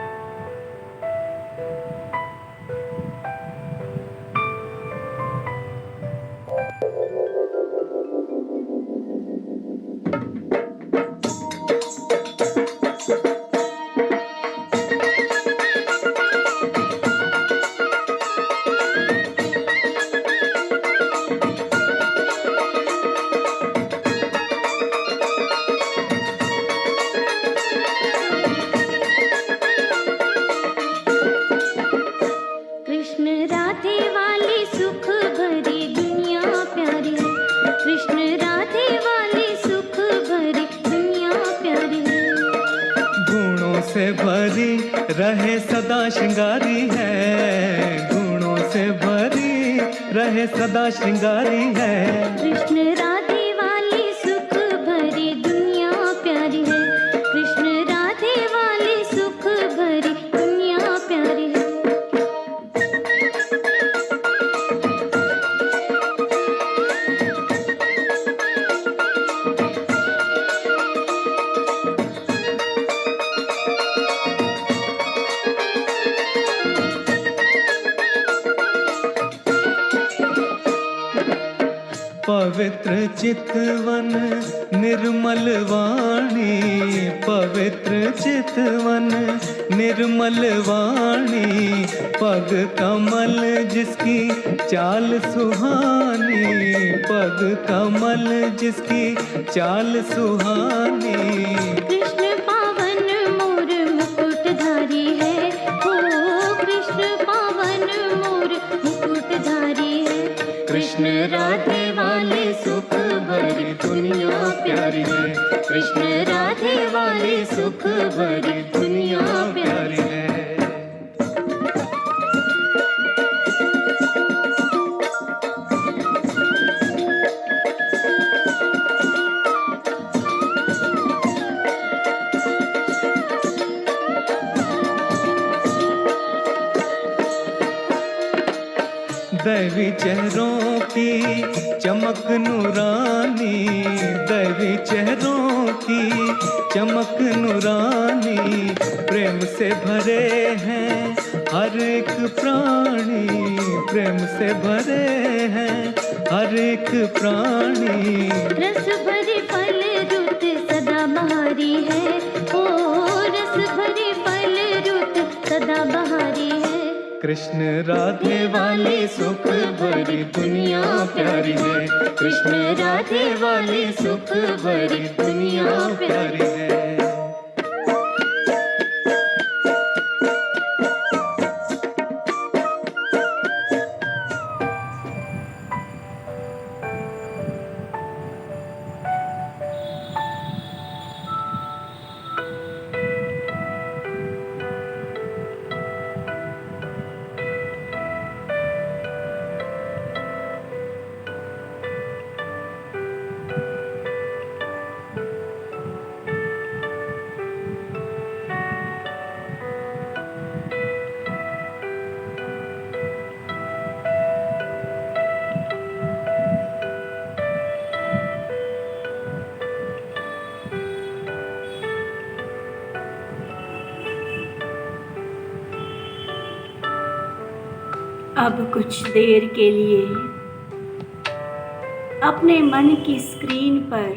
से भरी रहे सदा श्रृंगारी है, गुणों से भरी रहे सदा श्रृंगारी है। कृष्ण राधे वाली सुख भरी दुनिया प्यारी है, कृष्ण राधे वाली सुख भरी दुनिया प्यारी है। पवित्र चितवन निर्मल वाणी, पवित्र चितवन निर्मल वाणी, पग कमल जिसकी चाल सुहानी, पग कमल जिसकी चाल सुहानी। कृष्ण पावन मोर मुकुटधारी है, हो कृष्ण पावन मोर मुकुटधारी है। कृष्ण राधे वाली सुख भरी दुनिया प्यारी है, कृष्ण राधे वाली सुख भरी दुनिया प्यारी है। दैवी चेहरों की चमक नूरानी, दैवी चेहरों की चमक नूरानी, प्रेम से भरे हैं हर एक प्राणी, प्रेम से भरे हैं हर एक प्राणी। रस भरी फल रुत सदा बहारी है, ओ रस भरी फल रुत सदा बहारी है। कृष्ण राधे वाली सुख भरी दुनिया प्यारी है, कृष्ण राधे वाली सुख भरी दुनिया प्यारी है। अब कुछ देर के लिए अपने मन की स्क्रीन पर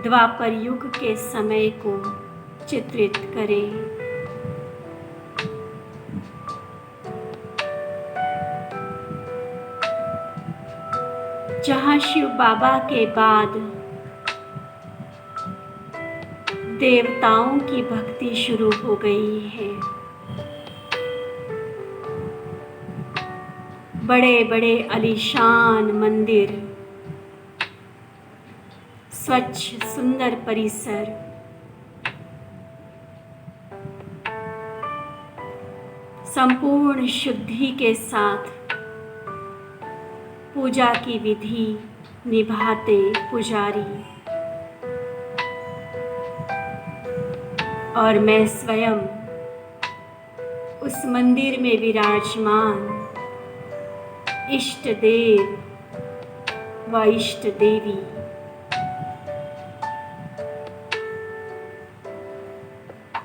द्वापर युग के समय को चित्रित करें। जहाँ शिव बाबा के बाद देवताओं की भक्ति शुरू हो गई है। बड़े बड़े आलीशान मंदिर, स्वच्छ सुंदर परिसर, संपूर्ण शुद्धि के साथ पूजा की विधि निभाते पुजारी, और मैं स्वयं उस मंदिर में विराजमान इष्ट देव व इष्ट देवी,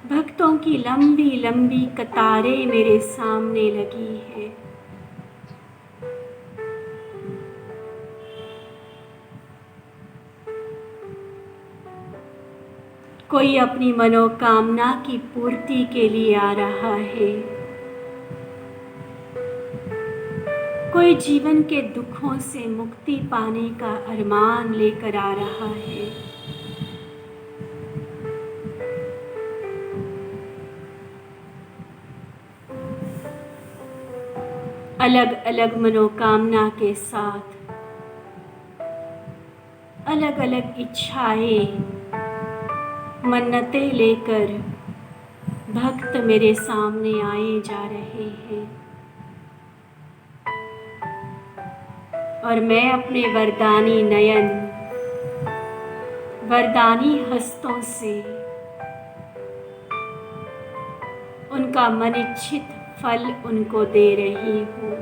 भक्तों की लंबी लंबी कतारें मेरे सामने लगी है। कोई अपनी मनोकामना की पूर्ति के लिए आ रहा है, कोई जीवन के दुखों से मुक्ति पाने का अरमान लेकर आ रहा है। अलग अलग मनोकामना के साथ अलग अलग इच्छाएं, मन्नतें लेकर भक्त मेरे सामने आए जा रहे हैं, और मैं अपने वरदानी नयन, वरदानी हस्तों से उनका मनिच्छित फल उनको दे रही हूँ।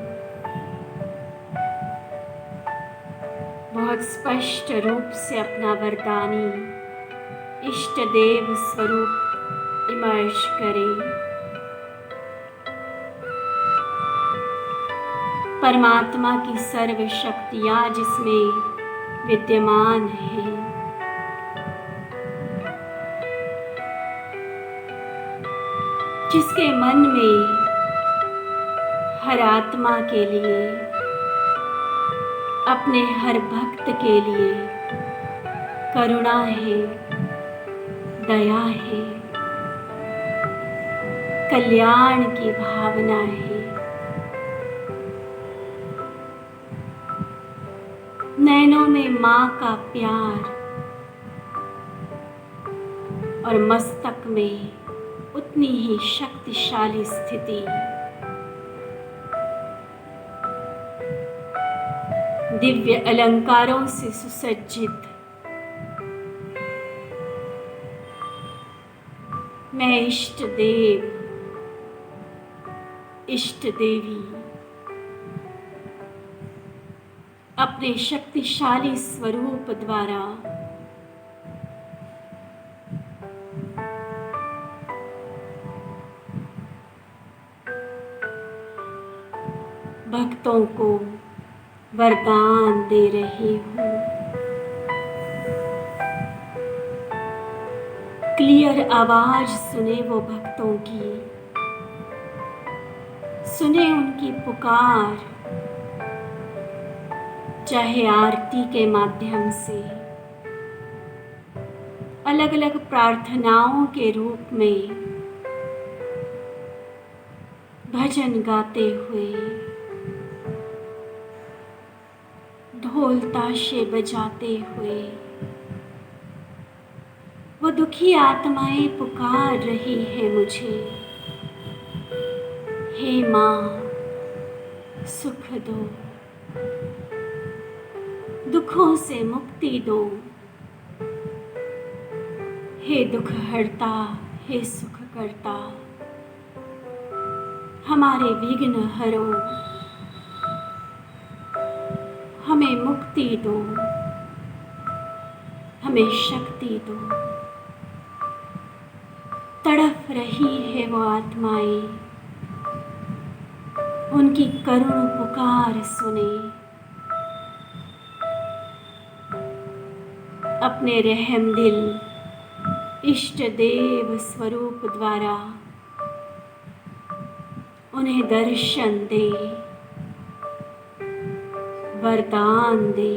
बहुत स्पष्ट रूप से अपना वरदानी इष्ट देव स्वरूप इमर्ज करें। परमात्मा की सर्व शक्तियाँ जिसमें विद्यमान हैं, जिसके मन में हर आत्मा के लिए, अपने हर भक्त के लिए करुणा है, दया है, कल्याण की भावना है। नैनों में माँ का प्यार और मस्तक में उतनी ही शक्तिशाली स्थिति। दिव्य अलंकारों से सुसज्जित मैं इष्ट देव, इष्ट देवी अपने शक्तिशाली स्वरूप द्वारा भक्तों को वरदान दे रही हूँ। क्लियर आवाज सुने वो भक्तों की, सुने उनकी पुकार, चाहे आरती के माध्यम से, अलग अलग प्रार्थनाओं के रूप में, भजन गाते हुए, ढोल ताशे बजाते हुए वो दुखी आत्माएं पुकार रही है मुझे। हे माँ, सुख दो, दुखों से मुक्ति दो। हे दुख हरता, हे सुख करता, हमारे विघ्न हरो, हमें मुक्ति दो, हमें शक्ति दो। तड़फ रही है वो आत्माएं, उनकी करुण पुकार सुने। अपने रहम दिल इष्ट देव स्वरूप द्वारा उन्हें दर्शन दे, वरदान दे,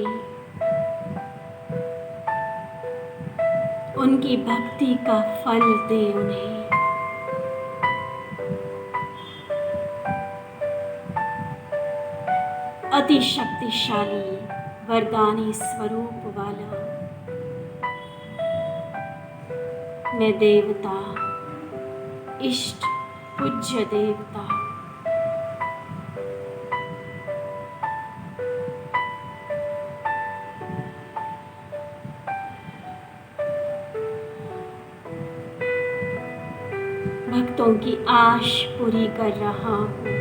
उनकी भक्ति का फल दे उन्हें। अति शक्तिशाली वरदानी स्वरूप वाला मैं देवता, इष्ट पूज्य देवता, भक्तों की आश पूरी कर रहा हूँ।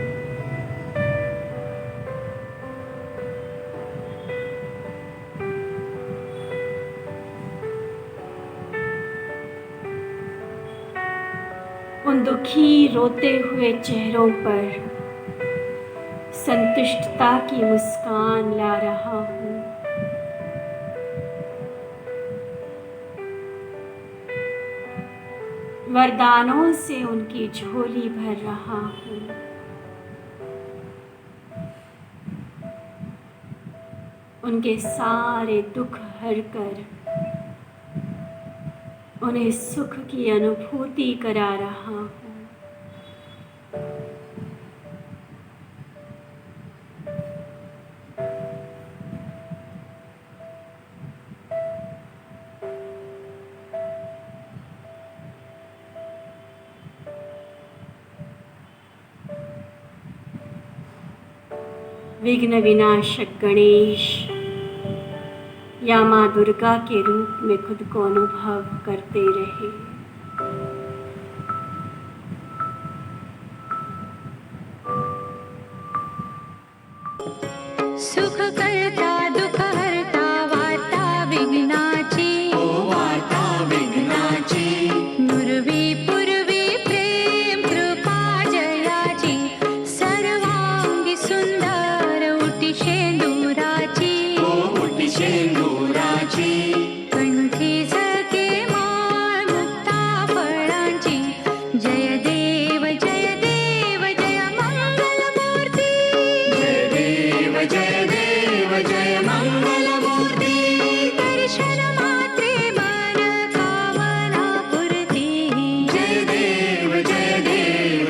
उन दुखी रोते हुए चेहरों पर संतुष्टता की मुस्कान ला रहा हूँ। वरदानों से उनकी झोली भर रहा हूँ। उनके सारे दुख हरकर उन्हें सुख की अनुभूति करा रहा हूँ। विघ्न विनाशक गणेश या माँ दुर्गा के रूप में खुद को अनुभव करते रहे। सुख करता दुख हरता वार्ता विघ्नाची, ओ वार्ता विघ्नाची, नुरवी पूर्वी प्रेम कृपा जयाची, सर्वांगी सुंदर उटी शेंदुराची, ओ उटी शेंदुराची, कंठी झळके माळ मुक्ता फळांची, जय देव जय देव जय मंगलमूर्ती, जय देव जय देव जय मंगलमूर्ती, दर्शन मात्रे मन कामना पूर्ती, जय देव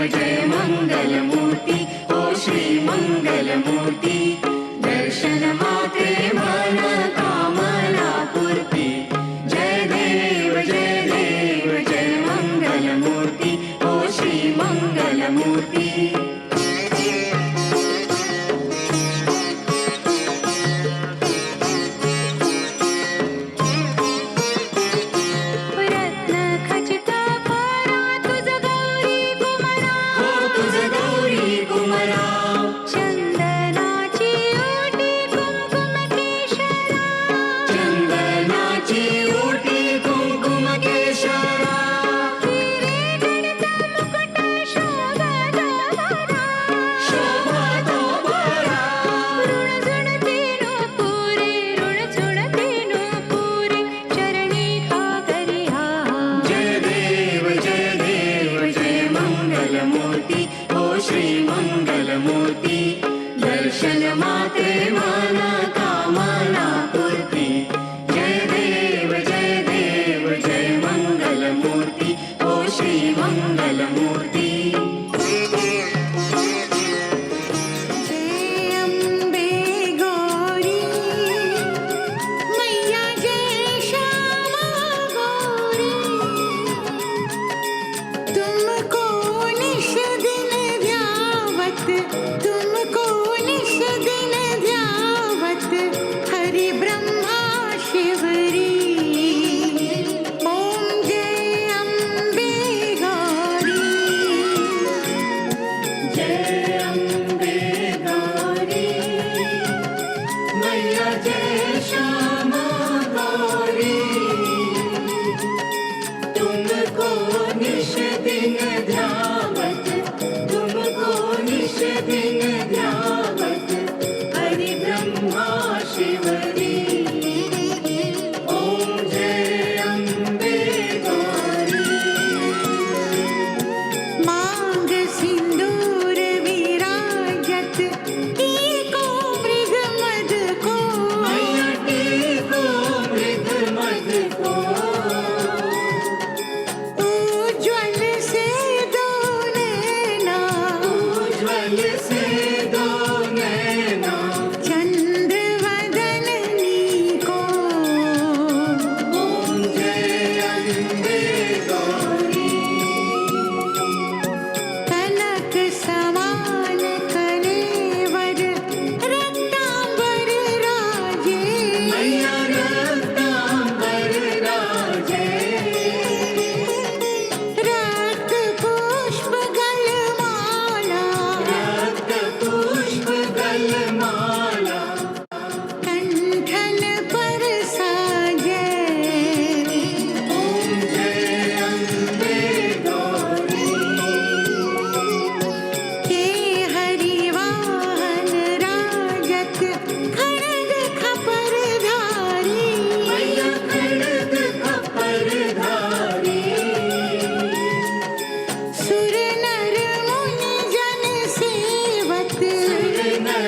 जय मंगलमूर्ती, ओ श्री मंगलमूर्ती, दर्शन मात्रे मन कामना पूर्ती, जय देव जय मंगलमूर्ती, ओ श्री मंगलमूर्ती। रत्न खचित परा तुझ गौरी कुमरा, हो तुझ गौरी कुमरा, चंदनाची ओटी कुंकुम केशरा, चंदनाची ओटी कुंकुम केशरा, हिरे गणित मुकुट शोभत भरा, शोभतो बरा, ऋण झुणते नुपुरे, ऋण झुणते नुपुरे, चरणी खाकरिया, जय देव जय मंगलमूर्ती, ओ श्री मंगलमूर्ती, दर्शन मात्रे मन कामना पूर्ती, जय देव जय मंगलमूर्ती, ओ श्री मंगलमूर्ती। जय अम्बे गौरी मैया, जय श्यामा गौरी, तुमको निश दिन ध्यावत, तुमको निश दिन ध्यावत,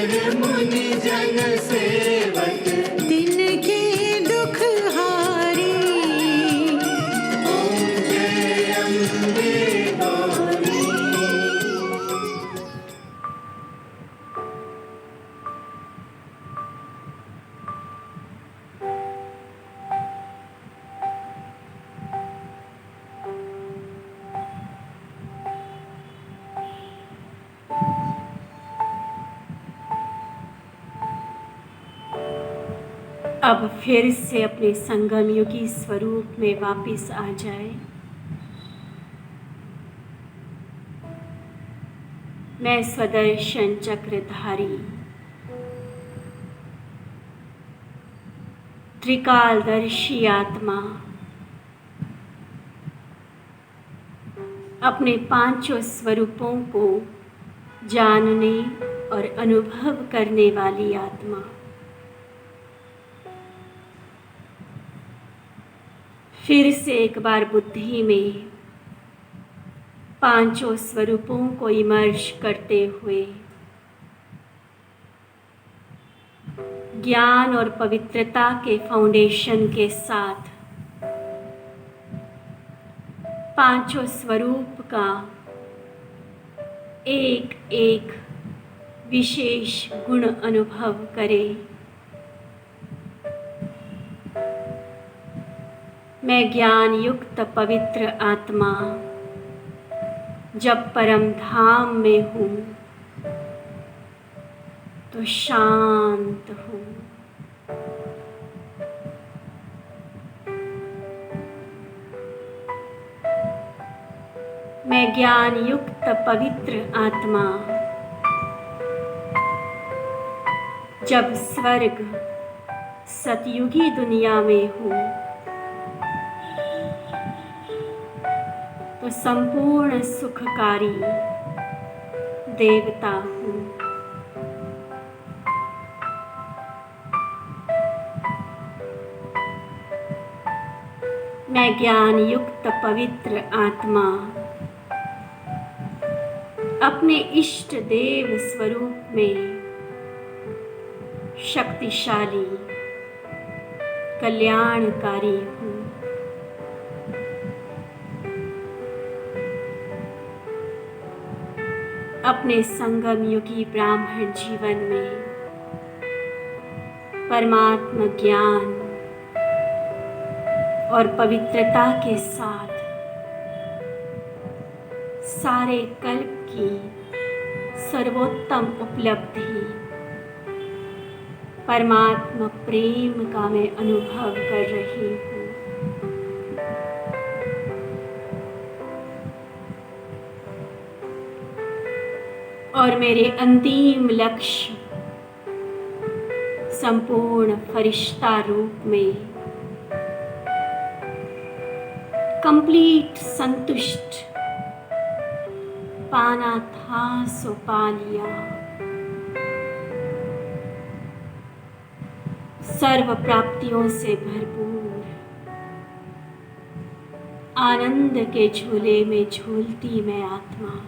कर मुनि जन सेवक, तिनके दुख हारी। ओम जय अम्बे गौरी। अब फिर से अपने संगम युगी स्वरूप में वापस आ जाए। मैं स्वदर्शन चक्रधारी त्रिकालदर्शी आत्मा अपने पांचों स्वरूपों को जानने और अनुभव करने वाली आत्मा फिर से एक बार बुद्धि में पांचों स्वरूपों को इमर्ज करते हुए ज्ञान और पवित्रता के फाउंडेशन के साथ पांचों स्वरूप का एक एक विशेष गुण अनुभव करें। मैं ज्ञान युक्त पवित्र आत्मा जब परम धाम में हूँ तो शांत हूँ। मैं ज्ञान युक्त पवित्र आत्मा जब स्वर्ग सतयुगी दुनिया में हूँ तो संपूर्ण सुखकारी देवता हूँ। मैं ज्ञान युक्त पवित्र आत्मा अपने इष्ट देव स्वरूप में शक्तिशाली कल्याणकारी हूँ। अपने संगम युगी ब्राह्मण जीवन में परमात्मा ज्ञान और पवित्रता के साथ सारे कल्प की सर्वोत्तम उपलब्धि परमात्मा प्रेम का मैं अनुभव कर रही हूँ। और मेरे अंतिम लक्ष्य संपूर्ण फरिश्ता रूप में कंप्लीट संतुष्ट पाना था सो पा लिया। सर्व प्राप्तियों से भरपूर आनंद के झूले में झूलती मैं आत्मा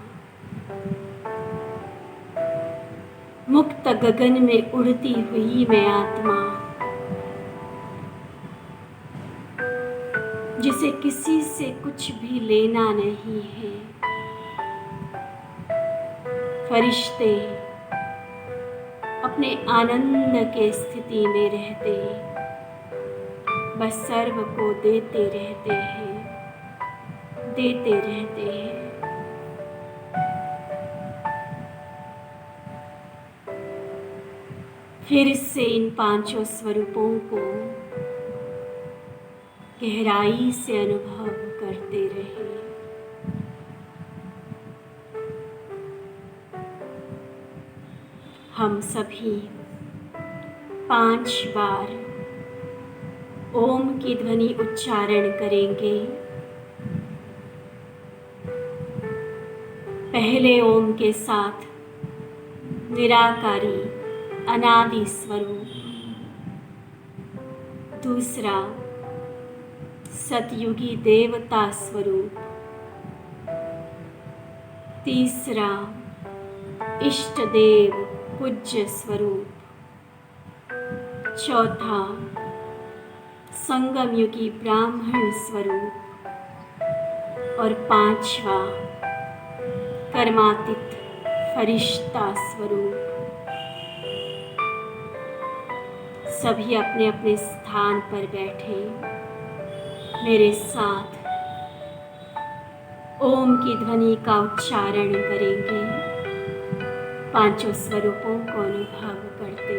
मुक्त गगन में उड़ती हुई मैं आत्मा जिसे किसी से कुछ भी लेना नहीं है। फरिश्ते अपने आनंद के स्थिति में रहते बस सर्व को देते रहते हैं, देते रहते हैं। फिर से इन पांचों स्वरूपों को गहराई से अनुभव करते रहे। हम सभी 5 बार ओम की ध्वनि उच्चारण करेंगे। पहले ओम के साथ निराकारी अनादि स्वरूप, दूसरा सतयुगी देवता स्वरूप, तीसरा इष्ट देव पूज्य स्वरूप। चौथा संगम युगी ब्राह्मण स्वरूप। और पांचवा कर्मातीत फरिश्ता स्वरूप। सभी अपने अपने स्थान पर बैठे मेरे साथ ओम की ध्वनि का उच्चारण करेंगे। पांचों स्वरूपों को अनुभव करते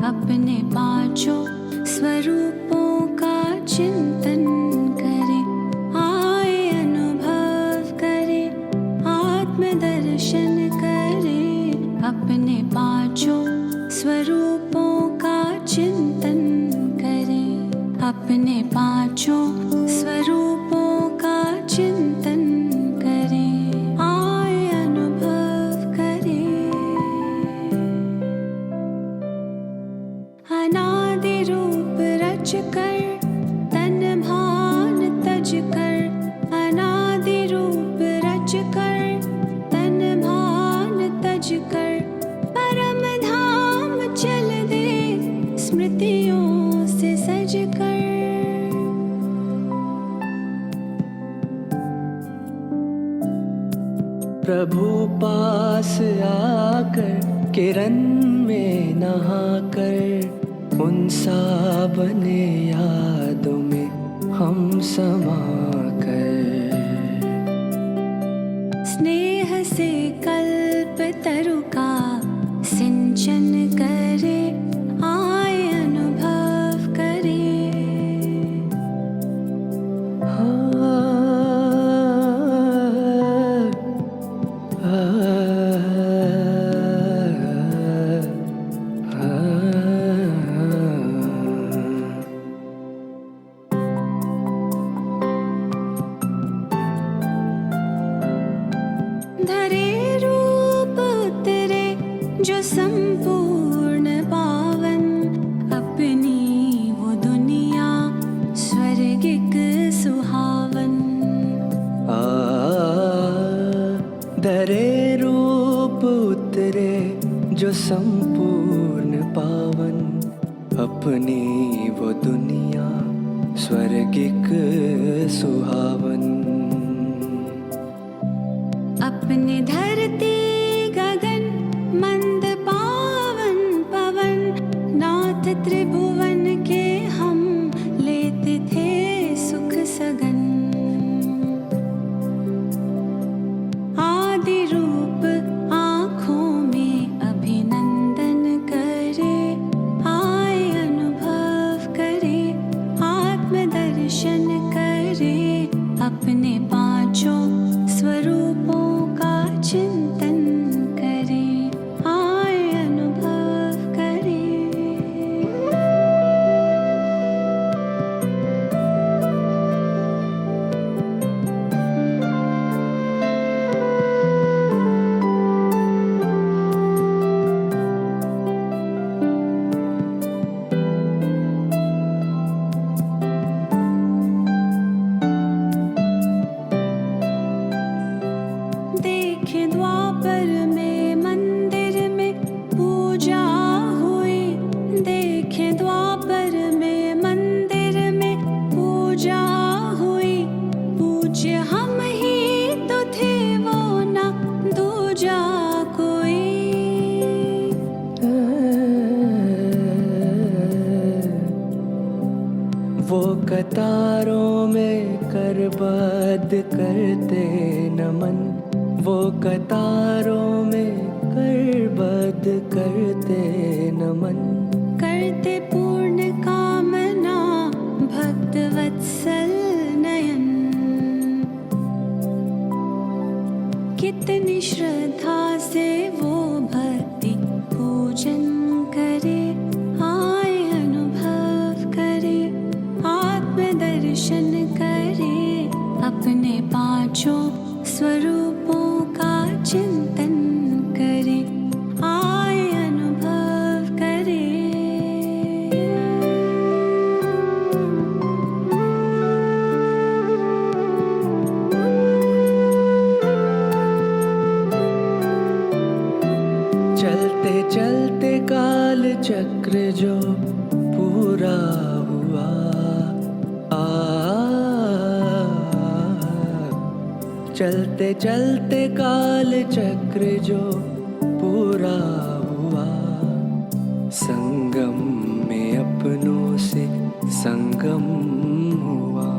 अपने पांचों स्वरूपों का चिंतन करें, आए अनुभव करें, आत्मदर्शन करें। अपने पांचों स्वरूपों का चिंतन करें, अपने पांचों स्वरूपों का चिंतन करें, आए अनुभव करें। अनादि रूप रच कर तन भान तज कर, अनादि रूप रच कर तन भान तज कर, परम धाम चल दे स्मृतियों से सज कर। प्रभु पास आकर किरण में नहाकर, उन सा बने यादों में हम समा कर। स्नेह से कल्प तरु का सिंचन करे, आए अनुभव करे। धरे रूप उतरे जो संपूर्ण पावन, अपनी वो दुनिया स्वर्गिक सुहावन। धरे रूप उतरे जो संपूर्ण पावन, अपनी वो दुनिया स्वर्गिक सुहावन। अपने धरती गगन मंद पावन पवन, नाथ त्रिभुवन के हम लेते थे सुख सगन। आदि रूप आँखों में अभिनंदन करे, आए अनुभव करे, आत्मदर्शन करे, अपने पांचों स्वरूपों का चिंतन करे, आए अनुभव करे। देखे द्वापर में मंदिर में पूजा हुई, देखे द्वापर में मंदिर में पूजा हुई, पूज्य हम ही तो थे वो ना दूजा कोई। वो कतारों में करबद्ध करते नमन, वो कतारों में करबद्ध करते नमन। करते पूर्ण कामना भक्त वत्सल नयन, कितनी श्रद्धा से वो भक्ति पूजन करे, आए अनुभव करे, आत्मदर्शन करे, अपने पांचों स्वरूपों का चिंतन करे, आए अनुभव करे। चलते चलते काल चक्र जो पूरा हुआ, चलते चलते काल चक्र जो पूरा हुआ, संगम में अपनों से संगम हुआ।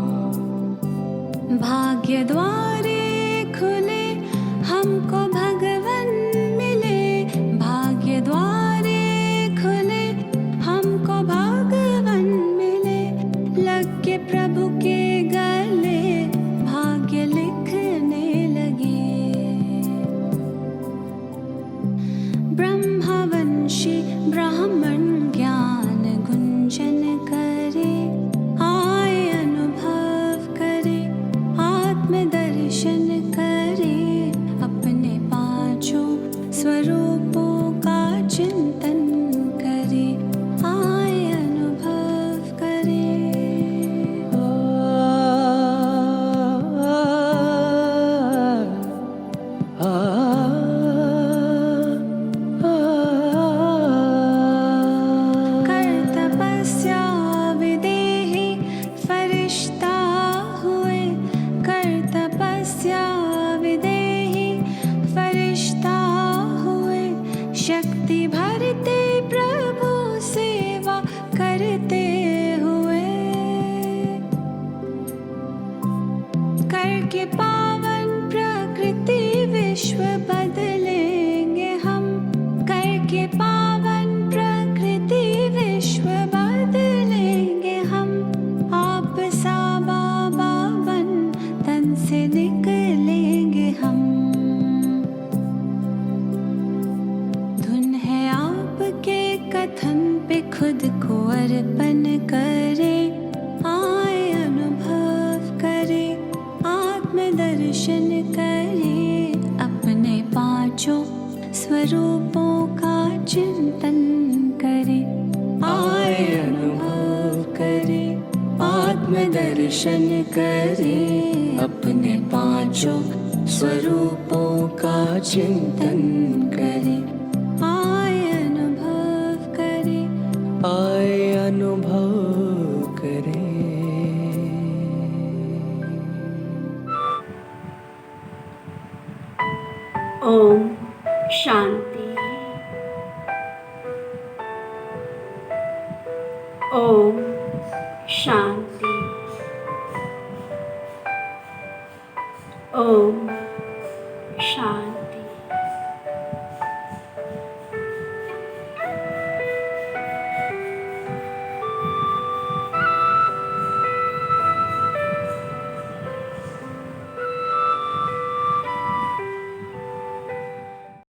भाग्य द्वारे खुले हमको भगवन मिले, भाग्य द्वारे खुले हमको भगवन मिले, लग के प्रभु के गले भाग्य लिखने लगे। ब्रह्मवंशी ब्राह्मण ज्ञान गुंजन करे, आए अनुभव करे, आत्मदर्शन करे, अपने पांचों स्वरूपों का चिंतन करे, आए अनुभव करे। कर तपस्या विदेही फरिश्ता हुए, कर तपस्या विदेही फरिश्ता हुए, शक्ति भरते प्रभु सेवा करते हुए, करके पावन प्रकृति विश्व बदलेंगे हम, करके पावन प्रकृति विश्व बदलेंगे हम, आप सा बाबा बन तन से निकलेंगे हम। धुन है पांचों स्वरूपों का चिंतन करे। आए अनुभव करे, आत्मदर्शन करे, अपने पांचों स्वरूपों का चिंतन करे। आए अनुभव करे, आए अनुभव करे। ओम शांति। ओम शांति। ओम शांति।